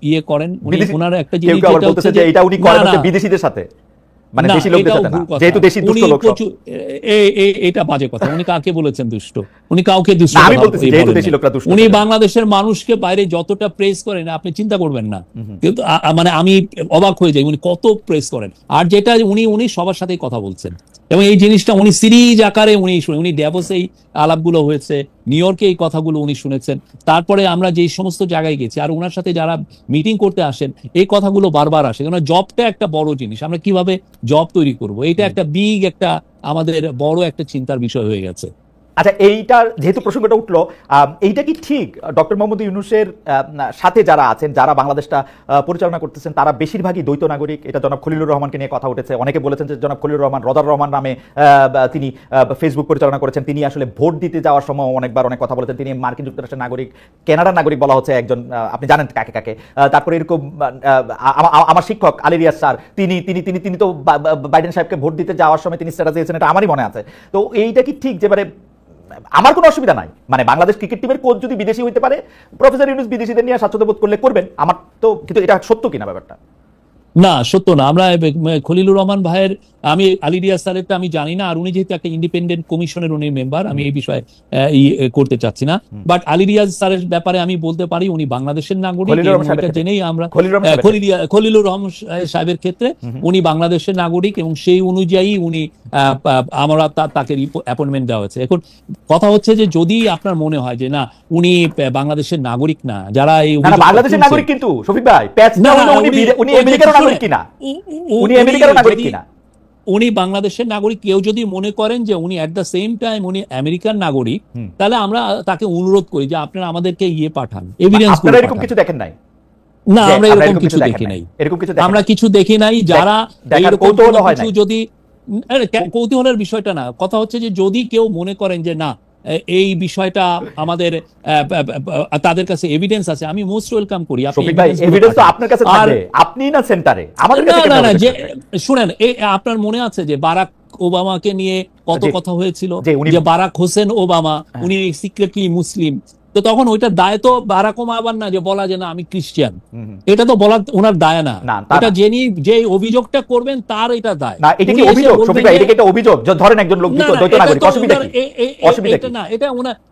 ইয়ে করেন, উনি ওনার একটা জিনিস বলতেছে যে এটা উনি করেন হচ্ছে বিদেশিদের সাথে, মানে দেশি লোকদের সাথে না, যেহেতু দেশি দুষ্ট লোক সব। এটা বাজে কথা। উনি কাকে বলেছেন দুষ্ট? উনি কাউকে দুষ্ট না, আমি বলতেছি যেহেতু দেশি লোকরা দুষ্ট। উনি বাংলাদেশের মানুষকে বাইরে যতটা প্রেস করেন আপনি চিন্তা করবেন না, কিন্তু মানে আমি অবাক হয়ে যাই উনি কত প্রেস করেন। আর যেটা উনি সবার সাথেই কথা বলছেন, এবং এই জিনিসটা উনি সিরিজ আকারে উনি ড্যাভোসে এই আলাপগুলো হয়েছে, নিউ ইয়র্কে এই কথাগুলো উনি শুনেছেন, তারপরে আমরা যে সমস্ত জায়গায় গেছি, আর ওনার সাথে যারা মিটিং করতে আসেন এই কথাগুলো বারবার আসে। কারণ জবটা একটা বড় জিনিস, আমরা কিভাবে জব তৈরি করব, এটা একটা বিগ একটা আমাদের বড় একটা চিন্তার বিষয় হয়ে গেছে। আচ্ছা, এইটার যেহেতু প্রসঙ্গটা উঠলো, এইটা কি ঠিক ডক্টর মোহাম্মদ ইউনূসের সাথে যারা আছেন, যারা বাংলাদেশটা পরিচালনা করতেছেন, তারা বেশিরভাগই দ্বৈত নাগরিক? এটা জনাব খলিলুর রহমানকে নিয়ে কথা উঠেছে, অনেকে বলেছেন যে জনাব খলিলুর রহমান রদার রহমান নামে তিনি ফেসবুক পরিচালনা করেছেন, তিনি আসলে ভোট দিতে যাওয়ার সময় অনেকবার অনেক কথা বলেছেন, তিনি মার্কিন যুক্তরাষ্ট্রের নাগরিক, কানাডার নাগরিক বলা হচ্ছে একজন, আপনি জানেন কাকে কাকে। তারপরে এরকম আমার শিক্ষক আলী রিয়াজ স্যার, তিনি তো বাইডেন সাহেবকে ভোট দিতে যাওয়ার সময় তিনি স্ট্যাটাস দিয়েছেন, এটা আমারই মনে আছে। তো এইটা কি ঠিক যে আমার কোনো অসুবিধা নাই, মানে বাংলাদেশ ক্রিকেট টিমের কোচ যদি বিদেশি হইতে পারে, প্রফেসর ইউনূস বিদেশিদের নিয়ে স্বাচ্ছন্দ্য বোধ করলে করবেন, আমার তো, কিন্তু এটা সত্য কিনা ব্যাপারটা? না, সত্য না। আমরা খলিলুর রহমান ভাইয়ের, আমি আলী রিয়াজ স্যারেরটা আমি জানি না, আর উনি যেহেতু একটা ইন্ডিপেন্ডেন্ট কমিশনের উনি মেম্বার, আমি এই বিষয়ে করতে চাচ্ছি না। বাট আলী রিয়াজ স্যারের ব্যাপারে আমি বলতে পারি উনি বাংলাদেশের নাগরিক, এবং এটা জেনেই আমরা খলিলুর রহমান সাহেবের ক্ষেত্রে উনি বাংলাদেশের নাগরিক, এবং সেই অনুযায়ী উনি আমরা তাকে অ্যাপয়েন্টমেন্ট দেওয়া হয়েছে। এখন কথা হচ্ছে যে যদি আপনার মনে হয় যে না উনি বাংলাদেশের নাগরিক না, যারা এই বাংলাদেশের নাগরিক, কিন্তু শফিক ভাই উনি আমেরিকার নাগরিক কিনা, উনি আমেরিকার নাগরিক কিনা, উনি বাংলাদেশের নাগরিক কেউ যদি মনে করেন যে উনি এট দ্য সেম টাইম উনি আমেরিকান নাগরিক, তাহলে আমরা তাকে অনুরোধ করি যে আপনারা আমাদেরকে পাঠান, এভিডেন্স। আপনারা এরকম কিছু দেখেন নাই? না, আমরা এরকম কিছু দেখি নাই, আমরা কিছু দেখি নাই। যারা এরকম কিছু যদি, কৌতূহলের বিষয়টা না, কথা হচ্ছে যে যদি কেউ মনে করেন যে না এই বিষয়টা আমাদের তাদের কাছে এভিডেন্স আছে, আমি মোস্ট ওয়েলকাম করি। যে শুনেন, আপনার মনে আছে যে বারাক ওবামাকে নিয়ে কত কথা হয়েছিল, যে বারাক হোসেন ওবামা উনি সিক্রেটলি মুসলিম, তো তখন ওইটার দায় তো বারাক ওবামার না যে বলা যে না আমি খ্রিস্টান, এটা তো বলা ওনার দায় না, এটা যে অভিযোগটা করবেন তার এটা দায়। না, এটা কি অভিযোগ শফিক ভাই? এটা কি একটা অভিযোগ? ধরেন একজন লোক দ্বৈত নাগরিক, অসুবিধা কি? এটা না,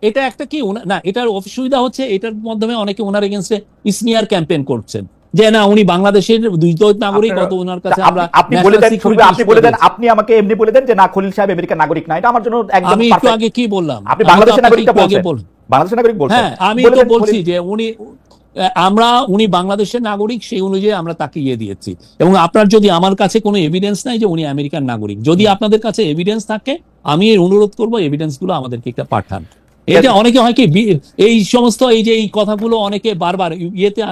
এটা একটা কি না, এটার অসুবিধা হচ্ছে এটার মাধ্যমে অনেকে ওনার এগেইনস্টে স্মিয়ার ক্যাম্পেইন করছেন যে না উনি বাংলাদেশের দ্বৈত নাগরিক, কত ওনার কাছে আমরা। আপনি বলে দেন, আপনি আমাকে এমনি বলে দেন যে না খলিল সাহেব আমেরিকার নাগরিক না, এটা আমার জন্য একদম। আমি একটু আগে কি বললাম? আপনি বাংলাদেশের নাগরিকটা বলছেন, বাংলাদেশের নাগরিক বলছেন। হ্যাঁ, আমি তো বলছি যে উনি বাংলাদেশের নাগরিক, সেই অনুযায়ী আমরা তাকে দিয়েছি। এবং আপনার যদি আমার কাছে কোনো এভিডেন্স নাই যে উনি আমেরিকান নাগরিক, যদি আপনাদের কাছে এভিডেন্স থাকে আমি অনুরোধ করবো এভিডেন্স গুলো আমাদেরকে একটা পাঠান। এটা অনেকে হয় কি এই সমস্ত এই যে এই কথাগুলো অনেকে বারবার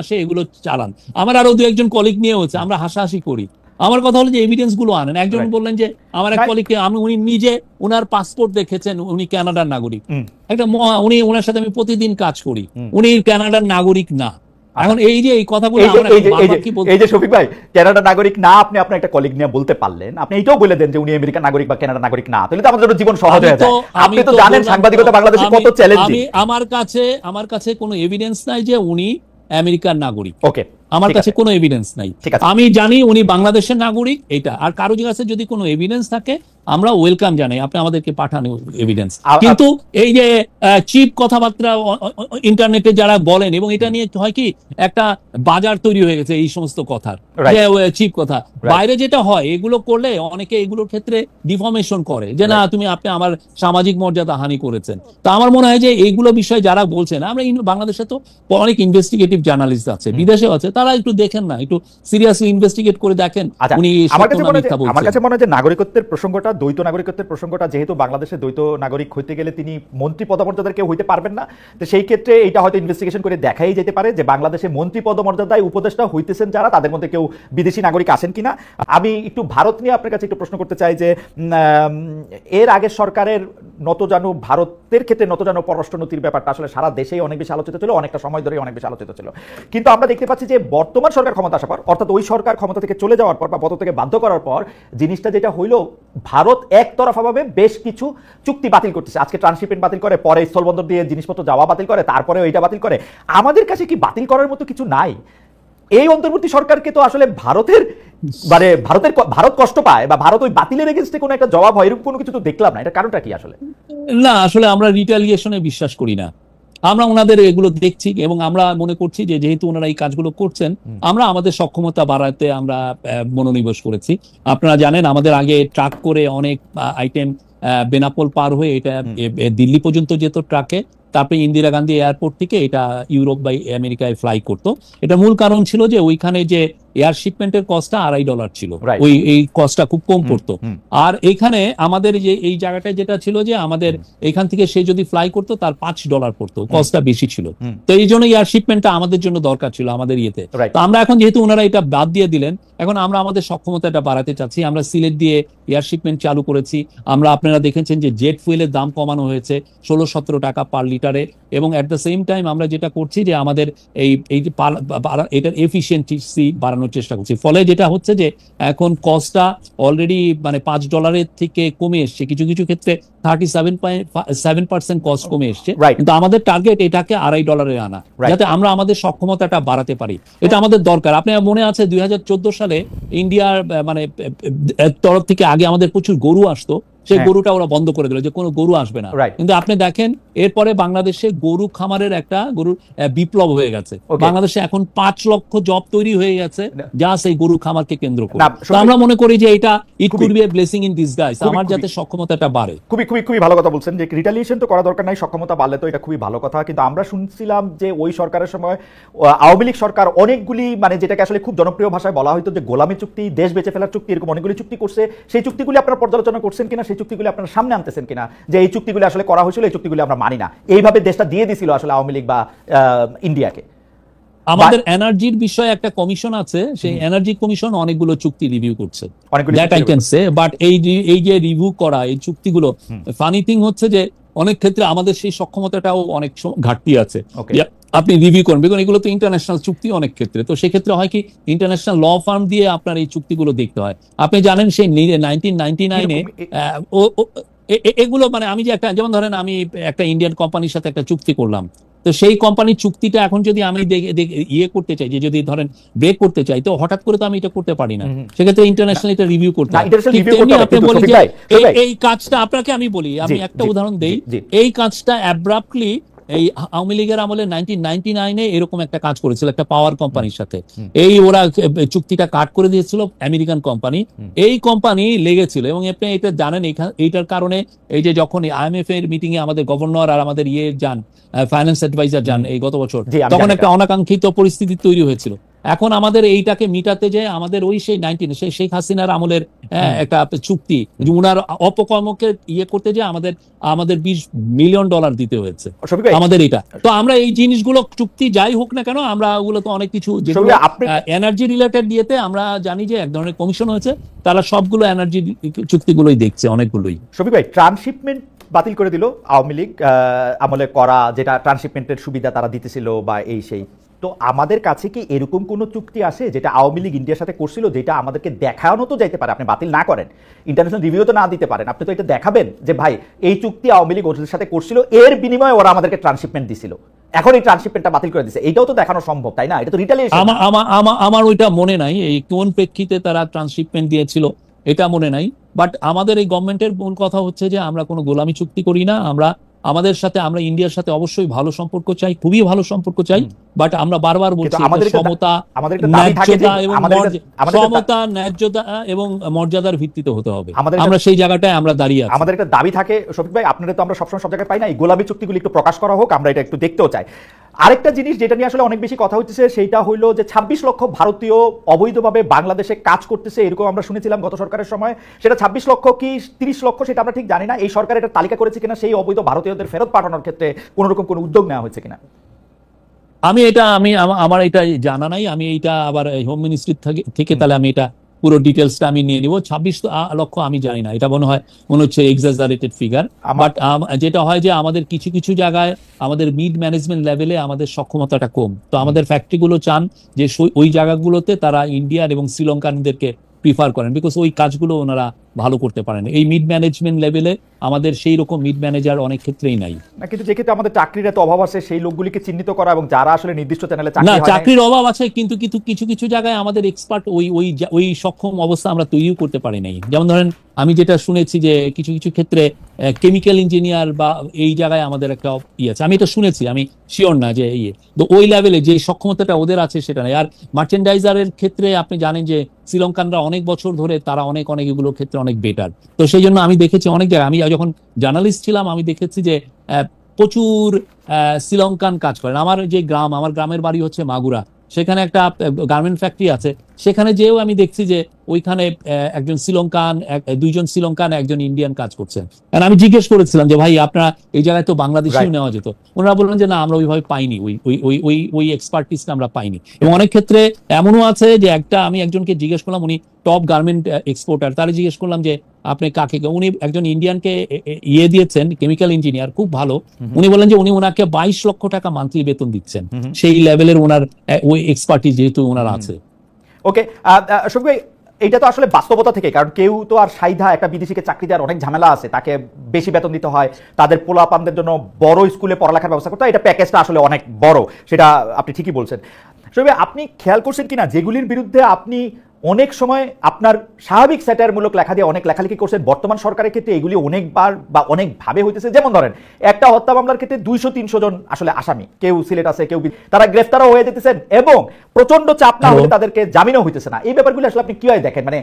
আসে, এগুলো চালান। আমার আরো দু একজন কলিগ নিয়ে হচ্ছে, আমরা হাসাহাসি করি। আমার কথা হলো যে এভিডেন্স গুলো আনেন। একজন বললেন যে আমার এক কলিগকে উনি নিজে ওনার পাসপোর্ট দেখেছেন, উনি কানাডার নাগরিক, উনি ওনার সাথে আমি প্রতিদিন কাজ করি, উনি কানাডার নাগরিক না। এখন এই যে এই কথাগুলো এই যে শফিক ভাই কানাডার নাগরিক না, আপনি আপনার একটা কলিগ নিয়ে বলতে পারলেন, আপনি এইটাও বলে দেন যে উনি আমেরিকান নাগরিক বা কানাডার নাগরিক না, তাহলে তো আমাদের জীবন সহজ হয়ে যায়। আপনি তো জানেন সাংবাদিকতা বাংলাদেশে কত চ্যালেঞ্জিং। আমার কাছে কোনো এভিডেন্স নাই যে উনি আমেরিকান নাগরিক। ওকে, আমার কাছে কোনো এভিডেন্স নাই। আমি জানি উনি বাংলাদেশের নাগরিক, এটা। আর কারো কাছে যদি কোনো এভিডেন্স থাকে আমরা ওয়েলকাম জানাই, আপনি আমাদেরকে পাঠান এভিডেন্স। কিন্তু এই যে চিপ কথাবার্তা ইন্টারনেটে যারা বলেন, এবং এটা নিয়ে হয় কি একটা বাজার তৈরি হয়ে গেছে এই সমস্ত কথার, চিপ কথা। বাইরে যেটা হয় এগুলো করলে অনেকে এগুলোর ক্ষেত্রে ডিফর্মেশন করে যে না আপনি আমার সামাজিক মর্যাদা হানি করেছেন। তো আমার মনে হয় যে এইগুলো বিষয়ে যারা বলছেন, আমরা বাংলাদেশে তো অনেক ইনভেস্টিগেটিভ জার্নালিস্ট আছে, বিদেশে আছে, তারা একটু দেখেন না, একটু সিরিয়াসলি ইনভেস্টিগেট করে দেখেন উনি সত্য না মিথ্যা বলছেন। আমার কাছে মনে হয় যে নাগরিকত্বের প্রসঙ্গটা, দ্বৈত নাগরিকত্বের প্রসঙ্গটা, যেহেতু বাংলাদেশে দ্বৈত নাগরিক হইতে গেলে তিনি মন্ত্রী পদমর্যাদার কেউ হইতে পারবেন না, তো সেই ক্ষেত্রে এটা হয়তো ইনভেস্টিগেশন করে দেখাই যেতে পারে যে বাংলাদেশে মন্ত্রী পদমর্যাদায় উপদেষ্টা হইতেছেন যারা, তাদের মধ্যে কেউ বিদেশি নাগরিক আছেন কিনা। আমি একটু ভারত নিয়ে আপনার কাছে একটু প্রশ্ন করতে চাই যে এর আগের সরকারের নতজানু, ভারতের ক্ষেত্রে নতজানু পররাষ্ট্রনীতির ব্যাপারটা আসলে সারা দেশেই অনেক বেশি আলোচিত ছিল, অনেকটা সময় ধরে অনেক বেশি আলোচিত ছিল। কিন্তু আমরা দেখতে পাচ্ছি যে বর্তমান সরকার ক্ষমতা আসার পর, অর্থাৎ ওই সরকার ক্ষমতা থেকে চলে যাওয়ার পর বা পদ থেকে বাধ্য করার পর, জিনিসটা যেটা হইল, ভারত একতরফাভাবে বেশ কিছু চুক্তি বাতিল করতেছে। আজকে ট্রান্সশিপমেন্ট বাতিল করে, পরে স্থলবন্দর দিয়ে জিনিসপত্র যাওয়া বাতিল করে, তারপরে ওইটা বাতিল করে। আমাদের কাছে কি বাতিল করার মতো কিছু নাই? এই অন্তর্বর্তী সরকারকে তো আসলে ভারত কষ্ট পায়, বা ভারত ওই বাতিলের এগেইনস্টে কোনো একটা জবাব হয়, এরকম কোনো কিছু তো দেখলাম না। এটা কারণটা কি আসলে? না, আসলে আমরা রিটালিয়েশনে বিশ্বাস করি না। আমরা ওনাদের এগুলো দেখছি, এবং আমরা মনে করছি যে যেহেতু ওনারা এই কাজগুলো করছেন, আমরা আমাদের সক্ষমতা বাড়াতে আমরা মনোনিবেশ করেছি। আপনারা জানেন আমাদের আগে ট্রাক করে অনেক আইটেম বেনাপোল পার হয়ে এটা দিল্লি পর্যন্ত যেত ট্রাকে, তারপরে ইন্দিরা গান্ধী এয়ারপোর্ট থেকে এটা ইউরোপ বা আমেরিকায় ফ্লাই করতো। এটা মূল কারণ ছিল যে ওইখানে যে এয়ার শিপমেন্টের কস্টটা $2.5 ছিল, এই কস্টটা খুব কম পড়তো। আর এইখানে আমাদের যে এই জায়গাটায় যেটা ছিল যে আমাদের এখান থেকে সে যদি ফ্লাই করতো তার $5 পড়তো, কস্টটা বেশি ছিল। তো এই জন্য এয়ার শিপমেন্টটা আমাদের জন্য দরকার ছিল আমাদের ইয়েতে। তো আমরা এখন যেহেতু ওনারা এটা বাদ দিয়ে দিলেন, এখন আমরা আমাদের সক্ষমতাটা বাড়াতে চাচ্ছি। আমরা সিলেট দিয়ে এয়ার শিপমেন্ট চালু করেছি। আমরা, আপনারা দেখেছেন যে জেট ফুয়েলের দাম কমানো হয়েছে, 16-17 টাকা পার লিটার লিটারে, এবং অ্যাট দ্য সেম টাইম আমরা যেটা করছি যে আমাদের এই যে এটার এফিসিয়েন্সি বাড়ানোর চেষ্টা করছি। ফলে যেটা হচ্ছে যে এখন কস্টটা অলরেডি মানে $5 থেকে কমে এসছে, কিছু কিছু ক্ষেত্রে 37% কস্ট কমে এসছে, কিন্তু আমাদের টার্গেট এটাকে $2.5 আনা, যাতে আমরা আমাদের সক্ষমতাটা বাড়াতে পারি। এটা আমাদের দরকার। আপনার মনে আছে 2014 সালে ইন্ডিয়ার মানে তরফ থেকে আগে আমাদের প্রচুর গরু আসতো, সেই গরুটা ওরা বন্ধ করে দিল যে কোনো গরু আসবে না। কিন্তু আপনি দেখেন এরপরে বাংলাদেশে গরু খামারের একটা গরুর বিপ্লব হয়ে গেছে। বাংলাদেশে এখন 5 লক্ষ জব তৈরি হয়ে গেছে যা সেই গরু খামারকে কেন্দ্র করে। তো আমরা মনে করি যে এটা it could B A blessing in disguise, আমার যাতে সক্ষমতাটা বাড়ে। খুবই ভালো কথা বলছেন যে রিটালিয়েশন তো করা দরকার নাই, সক্ষমতা বাড়লে তো এটা খুবই ভালো কথা। কিন্তু আমরা শুনছিলাম যে ওই সরকারের সময় আওয়ামী লীগ সরকার অনেকগুলি মানে যেটাকে আসলে খুব জনপ্রিয় ভাষায় বলা হয়তো যে গোলামি চুক্তি, দেশ বেঁচে ফেলার চুক্তি, এরকম অনেকগুলি চুক্তি করছে। সেই চুক্তিগুলি আপনারা পর্যালোচনা করছেন কিনা, সেই চুক্তিগুলি আপনারা সামনে আনতেছেন কিনা যে এই চুক্তিগুলি আসলে করা হয়েছিল, এই চুক্তিগুলি আমরা মানি না, এইভাবে দেশটা দিয়ে দিছিল আসলে আওয়ামী লীগ বা ইন্ডিয়াকে। আমাদের এনার্জির বিষয়ে একটা কমিশন আছে, সেই এনার্জি কমিশন অনেকগুলো চুক্তি রিভিউ করছে, that I can say. But এই যে রিভিউ করা এই চুক্তিগুলো, ফানি থিং হচ্ছে যে অনেক ক্ষেত্রে আমাদের সেই সক্ষমতাটাও অনেক ঘাটতি আছে। আপনি রিভিউ করবেন, কারণ এগুলো তো ইন্টারন্যাশনাল চুক্তি অনেক ক্ষেত্রে, তো সেক্ষেত্রে হয় কি ইন্টারন্যাশনাল ল ফার্ম দিয়ে আপনার এই চুক্তিগুলো দেখতে হয়। আপনি জানেন সেই 1999-এ এগুলো মানে আমি যে একটা, যেমন ধরেন আমি একটা ইন্ডিয়ান কোম্পানির সাথে একটা চুক্তি করলাম, তো সেই কোম্পানির চুক্তিটা এখন যদি আমি ইয়ে করতে চাই, যে যদি ধরেন ব্রেক করতে চাই, তো হঠাৎ করে তো আমি এটা করতে পারি না, সেক্ষেত্রে ইন্টারন্যাশনাল এটা রিভিউ করতে হয়। আপনি বলেন যে এই কাজটা, আপনাকে আমি বলি, আমি একটা উদাহরণ দেই, এই কাজটা অ্যাব্রাপ্টলি এই আওয়ামী লীগের আমলে 1999-এ এরকম একটা কাজ করেছিল একটা পাওয়ার কোম্পানির সাথে। এই ওরা চুক্তিটা কাট করে দিয়েছিল আমেরিকান কোম্পানি, এই কোম্পানি লেগেছিল। এবং আপনি এটা জানেন, এইটার কারণে এই যে যখন IMF এর মিটিং এ আমাদের গভর্নর আর আমাদের যান, ফাইন্যান্স অ্যাডভাইজার যান এই গত বছর, তখন একটা অনাকাঙ্ক্ষিত পরিস্থিতি তৈরি হয়েছিল। এখন আমাদের এইটাকে মিটাতে যে আমাদের ওই সেই শেখ হাসিনার আমলের একটা চুক্তি, উনার অপকর্মকে ইয়ে করতে যে আমাদের $20 মিলিয়ন দিতে হয়েছে আমাদের এটা। তো আমরা এই জিনিসগুলো চুক্তি যাই হোক না কেন, আমরা ওগুলো তো অনেক কিছু যেগুলো এনার্জি রিলেটেড দিয়েতে আমরা জানি যে এক ধরনের কমিশন হয়েছে, তারা সবগুলো এনার্জি চুক্তিগুলোই দেখছে, অনেকগুলোই। শফিক ভাই, ট্রান্সশিপমেন্ট বাতিল করে দিল আওয়ামী লীগ আমলে করা, যেটা ট্রান্সশিপমেন্টের সুবিধা তারা দিতেছিল বা এই সেই। তো আমাদের কাছে কি এরকম কোনো চুক্তি আছে যেটা আওয়ামী লীগ ইন্ডিয়ার সাথে করছিল, যেটা আমাদেরকে দেখানো তো যাইতে পারে, আপনি বাতিল না করেন, ইন্টারন্যাশনাল রিভিউ তো না দিতে পারেন, আপনি তো এটা দেখাবেন যে ভাই এই চুক্তি আওয়ামী লীগ ওদের সাথে করছিল, এর বিনিময়ে ওরা আমাদেরকে ট্রান্সশিপমেন্ট দিছিল, এখন এই ট্রান্সশিপমেন্টটা বাতিল করে দিয়েছে, এইটাও তো দেখানো সম্ভব, তাই না? এটা তো রিটালিয়েশন। আমার ওইটা মনে নাই এই কোন প্রেক্ষিতে তারা ট্রান্সশিপমেন্ট দিয়েছিল, এটা মনে নাই। বাট আমাদের এই গভর্নমেন্টের মূল কথা হচ্ছে যে আমরা কোনো গোলামি চুক্তি করি না। আমরা ইন্ডিয়ার সাথে অবশ্যই ভালো সম্পর্ক চাই, খুবই ভালো সম্পর্ক চাই, বাট আমরা বারবার বলছি সমতা, ন্যায্যতা এবং মর্যাদার ভিত্তিতে হতে হবে। আমরা সেই জায়গাটায় আমরা দাঁড়িয়ে আছি। আমাদের একটা দাবি থাকে শফিক ভাই, আপনারা তো আমরা সবসময় সব জায়গায় পাই না, এই গোলামি চুক্তিগুলি একটু প্রকাশ করা হোক, আমরা এটা একটু দেখতেও চাই। আরেকটা জিনিস যেটা নিয়ে আসলে অনেক বেশি কথা হচ্ছে, সেইটা হইলো যে 26 লক্ষ ভারতীয় অবৈধভাবে বাংলাদেশে কাজ করতেছে, এরকম আমরা শুনেছিলাম গত সরকারের সময়। সেটা 26 লক্ষ কি 30 লক্ষ সেটা আমরা ঠিক জানি না। এই সরকার এটা তালিকা করেছে কিনা, সেই অবৈধ ভারতীয়দের ফেরত পাঠানোর ক্ষেত্রে কোন রকম কোনো উদ্যোগ নেওয়া হয়েছে কিনা? আমার এটা জানা নাই। আমি এইটা আবার হোম মিনিস্ট্রি থেকে তাহলে আমি এটা পুরো ডিটেলসটা আমি নিয়ে নিব। 26 লক্ষ আমি জানি না, এটা মনে হচ্ছে এক্সাজারেটেড ফিগার। বাট যেটা হয় যে আমাদের কিছু কিছু জায়গায় আমাদের মিড ম্যানেজমেন্ট লেভেলে আমাদের সক্ষমতাটা কম, তো আমাদের ফ্যাক্টরিগুলো চান যে ওই জায়গাগুলোতে তারা ইন্ডিয়ান এবং শ্রীলঙ্কানদেরকে প্রিফার করেন, বিকজ ওই কাজগুলো ওনারা ভালো করতে পারেন। এই মিড ম্যানেজমেন্ট লেভেলে আমাদের সেই রকম মিড ম্যানেজার অনেক ক্ষেত্রেই নাই। কিন্তু যে ক্ষেত্রে আমাদের চাকরির এত অভাব আছে, সেই লোকগুলিকে চিহ্নিত করা এবং যারা আসলে নির্দিষ্ট চ্যানেলে চাকরির অভাব আছে, কিন্তু কিছু কিছু জায়গায় আমাদের এক্সপার্ট ওই সক্ষম অবস্থা আমরা তৈরিও করতে পারি নাই। যেমন ধরেন আমি যেটা শুনেছি যে কিছু কিছু ক্ষেত্রে কেমিক্যাল ইঞ্জিনিয়ার বা এই জায়গায় আমাদের একটা আছে, আমি এটা শুনেছি, আমি শিওর না যে তো ওই লেভেলে যে সক্ষমতাটা ওদের আছে সেটা নেই। আর মার্চেন্ডাইজারের ক্ষেত্রে আপনি জানেন যে শ্রীলঙ্কানরা অনেক বছর ধরে তারা অনেক এগুলোর ক্ষেত্রে অনেক বেটার। তো সেই জন্য আমি দেখেছি অনেক জায়গায়, আমি যখন জার্নালিস্ট ছিলাম আমি দেখেছি যে প্রচুর শ্রীলঙ্কান কাজ করেন। আমার গ্রামের বাড়ি হচ্ছে মাগুরা, সেখানে একটা গার্মেন্ট ফ্যাক্টরি আছে, সেখানে যেও আমি দেখছি যে ওইখানে একজন শ্রীলঙ্কান, দুইজন শ্রীলঙ্কান, একজন ইন্ডিয়ান কাজ করছেন। কারণ আমি জিজ্ঞেস করেছিলাম যে ভাই আপনারা এই জায়গায় তো বাংলাদেশিও নেওয়া যেত, ওনারা বললেন যে না আমরা ওইভাবে পাইনি, ওই এক্সপার্টিসটা আমরা পাইনি। এবং অনেক ক্ষেত্রে এমনও আছে যে আমি একজনকে জিজ্ঞেস করলাম, উনি টপ গার্মেন্ট এক্সপোর্টার, তাহলে জিজ্ঞেস করলাম যে আপনি কাকে, উনি একজন ইন্ডিয়ানকে দিয়েছেন, কেমিক্যাল ইঞ্জিনিয়ার, খুব ভালো। উনি বলেন যে উনি ওনাকে 22 লক্ষ টাকা মান্থলি বেতন দিচ্ছেন, সেই লেভেলের ওনার ওই এক্সপার্টিস যেহেতু ওনার আছে। ওকে, শফিক ভাই, এটা তো আসলে বাস্তবতা থেকে, কারণ কেউ তো আর সাইধা একটা বিদেশিকে চাকরি দেওয়ার অনেক ঝামেলা আছে, তাকে বেশি বেতন দিতে হয়, তাদের পোলাপানদের জন্য বড় স্কুলে পড়ালেখার ব্যবস্থা করতে হয়, এটা প্যাকেজটা আসলে অনেক বড়, সেটা আপনি ঠিকই বলছেন। শফিক ভাই, আপনি খেয়াল করছেন কিনা যেগুলির বিরুদ্ধে আপনি অনেক সময় আপনার স্বাভাবিক স্যাটায়ারমূলক লেখা দিয়ে অনেক লেখালেখি করছেন, বর্তমান সরকারের ক্ষেত্রে এগুলি অনেকবার বা অনেকভাবে হইতেছে। যেমন ধরেন একটা হত্যা মামলার ক্ষেত্রে 200-300 জন আসলে আসামি, কেউ সিলেট আছে, কেউ তারা গ্রেফতারও হয়ে যেতেছেন এবং প্রচন্ড চাপ না হলে তাদেরকে জামিনও হইতেছে না। এই ব্যাপারগুলো আসলে আপনি কিভাবে দেখেন? মানে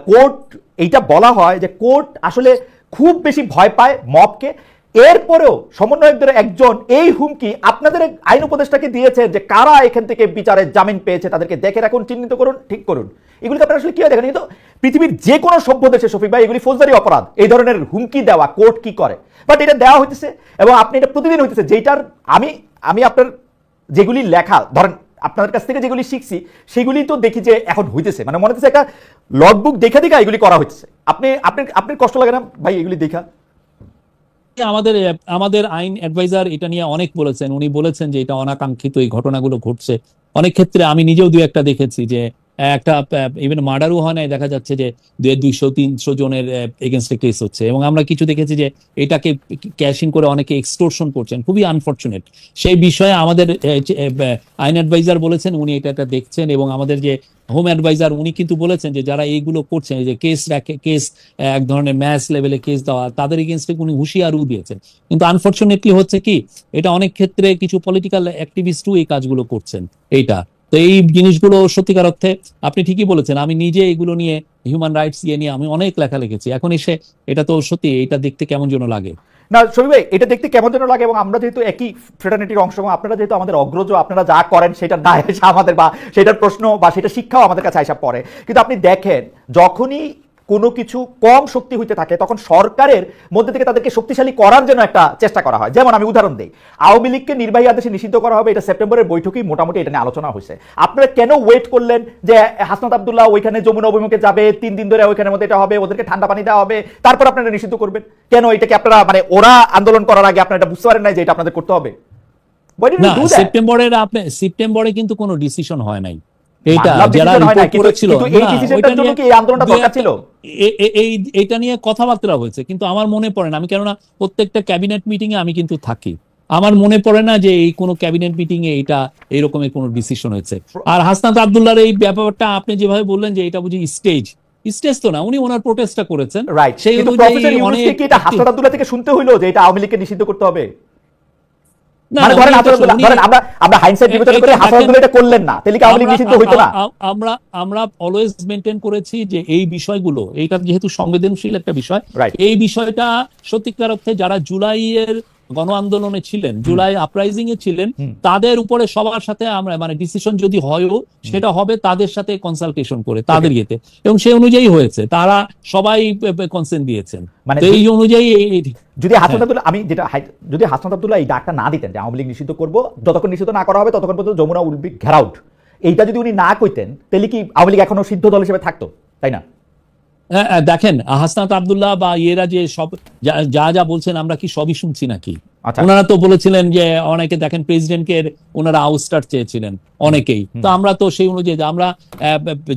কোর্ট, এইটা বলা হয় যে কোর্ট আসলে খুব বেশি ভয় পায় মবকে, এরপরেও সমন্বয়কদের একজন এই হুমকি আপনাদের আইন উপদেষ্টাকে দিয়েছে যে কারা এখান থেকে বিচারের জামিন পেয়েছে তাদেরকে দেখে রাখুন, চিহ্নিত করুন, ঠিক করুন। এগুলিকে আপনারা আসলে কি দেখেন? কিন্তু পৃথিবীর যে কোনো সভ্য দেশে শফিক ভাই এগুলি ফৌজদারি অপরাধ, এই ধরনের হুমকি দেওয়া, কোর্ট কি করে, বাট এটা দেওয়া হইতেছে এবং আপনি এটা প্রতিদিন হইতেছে। যেটার আমি আপনার যেগুলি লেখা, ধরেন আপনাদের কাছ থেকে যেগুলি শিখছি সেগুলি তো দেখি যে এখন হইতেছে, মানে মনে হচ্ছে একটা লগবুক দেখা দেখা এগুলি করা হচ্ছে। আপনি কষ্ট লাগে না ভাই এগুলি দেখা? আমাদের আইন অ্যাডভাইজার এটা নিয়ে অনেক বলেছেন, উনি বলেছেন যে এটা অনাকাঙ্ক্ষিত, এই ঘটনাগুলো ঘটছে অনেক ক্ষেত্রে। আমি নিজেও দুই একটা দেখেছি যে একটা ইভেন মার্ডারও হয় নাই, দেখা যাচ্ছে যে 200-300 জনের এগেনস্টে কেস হচ্ছে। এবং আমরা কিছু দেখেছি যে এটাকে ক্যাশিং করে অনেকে এক্সটোরশন করছেন, খুবই আনফরচুনেট। সেই বিষয়ে আমাদের আইন অ্যাডভাইজার বলেছেন উনি এটা দেখছেন, এবং আমাদের যে হোম অ্যাডভাইজার উনি কিন্তু বলেছেন যে যারা এইগুলো করছেন, যে কেস এক ধরনের ম্যাচ লেভেলে কেস দেওয়া, তাদের এগেনস্টে উনি হুঁশিয়ারিও দিয়েছেন। কিন্তু আনফরচুনেটলি হচ্ছে কি, এটা অনেক ক্ষেত্রে কিছু পলিটিক্যাল অ্যাক্টিভিস্টও এই কাজগুলো করছেন। এইটা তো এই জিনিসগুলো সত্যিকার অর্থে আপনি ঠিকই বলেছেন। আমি নিজে এগুলো নিয়ে, হিউম্যান রাইটস নিয়ে আমি অনেক লেখা লিখেছি। এখন এসে এটা তো সত্যি, এটা দেখতে কেমন যেন লাগে না শফিক ভাই, এটা দেখতে কেমন যেন লাগে। এবং আমরা যেহেতু একই ফ্রেটার্নিটির অংশ, এবং আপনারা যেহেতু আমাদের অগ্রজ, আপনারা যা করেন সেটা না এসে আমাদের, বা সেটার প্রশ্ন বা সেটা শিক্ষাও আমাদের কাছে আসা পড়ে। কিন্তু আপনি দেখেন যখনই কোনো কিছু কম শক্তি হইতে থাকে তখন সরকারের মধ্যে থেকে তাদেরকে শক্তিশালী করার জন্য একটা চেষ্টা করা হয়। যেমন আমি উদাহরণ দিই, আওয়ামী লীগকে নির্বাহী আদেশে নিষিদ্ধ করা হবে, এটা সেপ্টেম্বরের বৈঠকেই মোটামুটি এটা নিয়ে আলোচনা হয়েছে। আপনারা কেন ওয়েট করলেন যে হাসনাত আব্দুল্লাহ ওইখানে যমুনা অভিমুখে যাবে, 3 দিন ধরে ওইখানের মধ্যে এটা হবে, ওদেরকে ঠান্ডা পানি দেওয়া হবে, তারপর আপনারা নিষিদ্ধ করবেন? কেন এটাকে আপনারা, মানে ওরা আন্দোলন করার আগে আপনারা এটা বুঝতে পারেন না যে এটা আপনাদের করতে হবে? সেপ্টেম্বরে কিন্তু কোনো ডিসিশন হয় নাই। এটা যারা রিপোর্ট করেছিল, এইটা নিয়ে কথাবার্তা হয়েছে, কিন্তু আমার মনে পড়ে না, আমি কেননা প্রত্যেকটা ক্যাবিনেট মিটিং এ আমি কিন্তু থাকি, আমার মনে পড়ে না যে এই কোনো ক্যাবিনেট মিটিং এ এটা এরকমের কোনো ডিসিশন হয়েছে। আর হাসনাত আব্দুল্লাহর এই ব্যাপারটা আপনি যেভাবে বললেন যে এটা বুঝি স্টেজ তো না, উনি ওনার প্রোটেস্টটা করেছেন, সেই অনুযায়ী হাসনাত আব্দুল্লাহ থেকে শুনতে হইলো যে এটা আওয়ামী লীগকে নিষিদ্ধ করতে হবে। আমরা অলওয়েজ মেনটেন করেছি যে এই বিষয়গুলো, এইটা যেহেতু সংবেদনশীল একটা বিষয়, এই বিষয়টা সত্যিকার অর্থে যারা জুলাইয়ের গণ আন্দোলনে ছিলেন, জুলাই আপরাইজিং এ ছিলেন, তাদের উপরে সবার সাথে আমরা, মানে ডিসিশন যদি হয়ও সেটা হবে তাদের সাথে কনসালটেশন করে, তাদের ইয়েতে, এবং সেই অনুযায়ী হয়েছে, তারা সবাই কনসেন্ট দিয়েছেন। মানে এই অনুযায়ী যদি হাসনাত আব্দুল্লাহ, যদি হাসনাত আব্দুল্লাহ এই ডাকটা না দিতেন যে আওয়ামী লীগ নিষিদ্ধ করবো, যতক্ষণ নিষিদ্ধ না করা হবে ততক্ষণ পর্যন্ত যমুনা উইল বি ঘেরাউট, এইটা যদি উনি না কইতেন তাহলে কি আওয়ামী লীগ এখনো সিদ্ধ দল হিসেবে থাকতো, তাই না? দেখেন হাসনাত আব্দুল্লাহ বা ইয়েরা যে সব যা বলছেন আমরা কি সবই শুনছি নাকি? ওনারা তো বলেছিলেন যে অনেকে, দেখেন প্রেসিডেন্টকে ওনারা আউটস্টার চেয়েছিলেন অনেকেই, তো আমরা তো সেই অনুযায়ী আমরা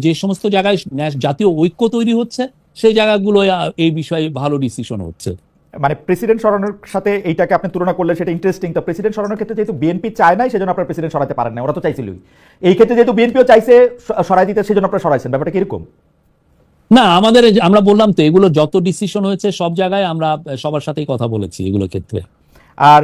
যে সমস্ত জায়গায় জাতীয় ঐক্য তৈরি হচ্ছে সেই জায়গাগুলো এই বিষয়ে ভালো ডিসিশন হচ্ছে। মানে প্রেসিডেন্ট সরানোর সাথে এইটাকে আপনি তুলনা করলেন, সেটা ইন্টারেস্টিং। তো প্রেসিডেন্ট সরানোর ক্ষেত্রে যেহেতু বিএনপি চায় নাই সেজন্য আপনারা প্রেসিডেন্ট সরাতে পারেন না, ওরা তো চাইছিলই। এই ক্ষেত্রে যেহেতু বিএনপিও চাইছে সরাই দিতে, সেজন্য আপনারা সরাইছেন, ব্যাপারটা কিরকম? না, আমরা বললাম তো এগুলো যত ডিসিশন হয়েছে সব জায়গায় আমরা সবার সাথেই কথা বলেছি এগুলো ক্ষেত্রে। আর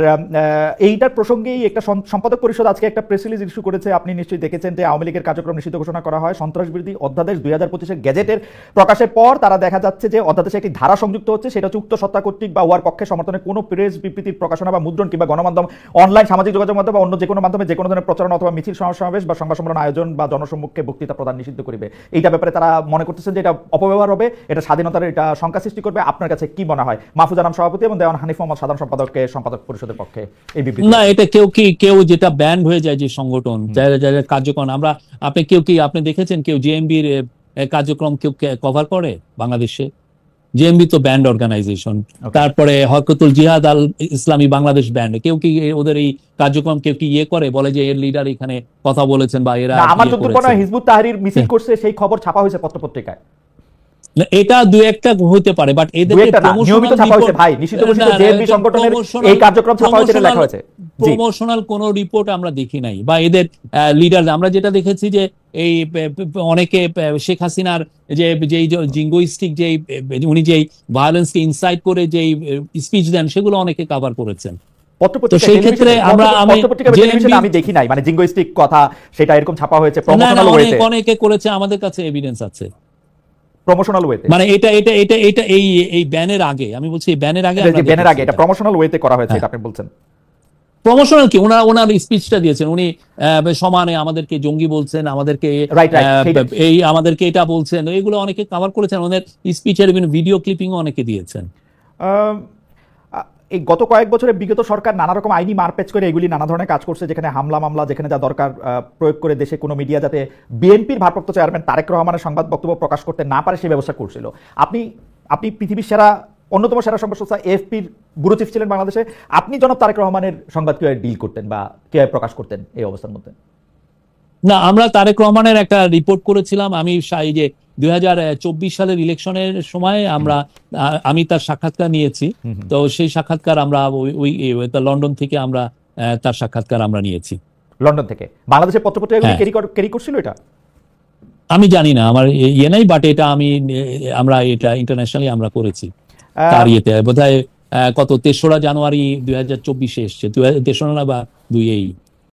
এইটার প্রসঙ্গেই একটা সম্পাদক পরিষদ আজকে একটা প্রেস রিলিজ ইস্যু করেছে, আপনি নিশ্চয়ই দেখেছেন, যে আওয়ামী লীগের কার্যক্রম নিষিদ্ধ ঘোষণা করা হয়। সন্ত্রাসবিরোধী অধ্যাদেশ 2025-এর গেজেটের প্রকাশের পর তারা দেখা যাচ্ছে যে অধ্যাদেশে একটি ধারা সংযুক্ত হচ্ছে, সেটা হচ্ছে উক্ত সত্তা কর্তৃক বা ওয়ার পক্ষে সমর্থনে কোনো প্রেস বিবৃতির প্রকাশনা বা মুদ্রণ কিংবা গণমাধ্যম, অনলাইন সামাজিক যোগাযোগ মাধ্যম বা অন্য যে কোনো মাধ্যমে যে কোনো ধরনের প্রচারণা অথবা মিছিল সমাবেশ বা সংবাদ সম্মেলন আয়োজন বা জনসম্মুখে বক্তৃতা প্রদান নিষিদ্ধ করিবে। এইটা ব্যাপারে তারা মনে করতেছেন যে এটা অপব্যবহার হবে, এটা স্বাধীনতার এটা শঙ্কা সৃষ্টি করবে। আপনার কাছে কি মনে হয়? মাহফুজ আনাম সভাপতি এবং দেওয়ান হানিফ মোহাম্মদ সাধারণ সম্পাদক পরিষদের পক্ষে এই বিবৃতি। না, এটা কেউ যেটা ব্যান্ড হয়ে যায় যে সংগঠন যারা কার্যক্রম, আপনি দেখেছেন কেউ জেএমবির কার্যক্রম কেউ কভার করে বাংলাদেশে? জেএমবি তো ব্যান্ড অর্গানাইজেশন। তারপরে হরকতুল জিহাদ আল ইসলামী বাংলাদেশ ব্যান্ড, কেউ কি ওদের এই কার্যক্রম কেউ কি করে বলে যে এর লিডার এখানে কথা বলেছেন বা এরা? আমার যতদূর মনে হয় হিজবুত তাহরির মিছিল করছে, সেই খবর ছাপা হয়েছে পত্রপত্রিকায়। এটা দু একটা হইতে পারে, বাট এদের নিয়মিত ছাপা হয়েছে ভাই, নিষিদ্ধ ঘোষিত জেএমবি সংগঠনের এই কার্যক্রম ছাপা হয়েছে, এটা লেখা হয়েছে। প্রমোশনাল কোন রিপোর্ট আমরা দেখি নাই, বা এদের লিডার আমরা যেটা দেখেছি যে এই অনেকে শেখ হাসিনার যে জিঙ্গোইস্টিক যে উনি যে ভায়োলেন্সকে ইনসাইট করে যে স্পিচ দেন, সেগুলো অনেকে কভার করেছেন। সেই ক্ষেত্রে আমি দেখি নাই, মানে জিঙ্গোইস্টিক কথা সেটা এরকম ছাপা হয়েছে প্রমোশনাল ওয়েতে, অনেকে করেছে, আমাদের কাছে এভিডেন্স আছে প্রমোশনাল ওয়েতে। মানে এটা এই ব্যানের আগে, আমি বলছি এই ব্যানের আগে এটা প্রমোশনাল ওয়েতে করা হয়েছে, এটা আপনি বলছেন। প্রমোশনাল কি, ওনার স্পিচটা দিয়েছেন, উনি সমানে আমাদেরকে জঙ্গি বলছেন, আমাদেরকে আমাদেরকে এটা বলছেন, এগুলো অনেকে কভার করেছেন। ওনার স্পিচের বিভিন্ন ভিডিও ক্লিপিংও অনেকে দিয়েছেন। এই গত কয়েক বছরে বিগত সরকার নানা রকম আইনি মারপ্যাচ করে এগুলি নানা ধরনের কাজ করছে, যেখানে হামলা মামলা যেখানে যা দরকার প্রয়োগ করে দেশে কোনো মিডিয়া যাতে বিএনপির ভারপ্রাপ্ত চেয়ারম্যান তারেক রহমানের সংবাদ বক্তব্য প্রকাশ করতে না পারে সেই ব্যবস্থা করছিল। আপনি পৃথিবীর অন্যতম সেরা সংবাদ সংস্থা এএফপির ব্যুরো চিফ ছিলেন বাংলাদেশে। আপনি জনাব তারেক রহমানের সংবাদ কিভাবে ডিল করতেন বা কিভাবে প্রকাশ করতেন এই অবস্থার মধ্যে? না, আমরা তারেক রহমানের একটা রিপোর্ট করেছিলাম। আমি এই যে 2024 সালের ইলেকশনের সময় আমি তার সাক্ষাৎকার নিয়েছি। তো সেই সাক্ষাৎকার আমরা ওই লন্ডন থেকে আমরা তার সাক্ষাৎকার আমরা নিয়েছি। লন্ডন থেকে বাংলাদেশের পত্রপত্রিকা ক্যারি করছিল এটা? আমি জানি না, আমার ইয়ে নাই, বাট এটা আমরা এটা ইন্টারন্যাশনালি আমরা করেছি। তার ইয়েতে বোধহয় কত 3রা জানুয়ারি 2024 এসছে, 3রা বা 2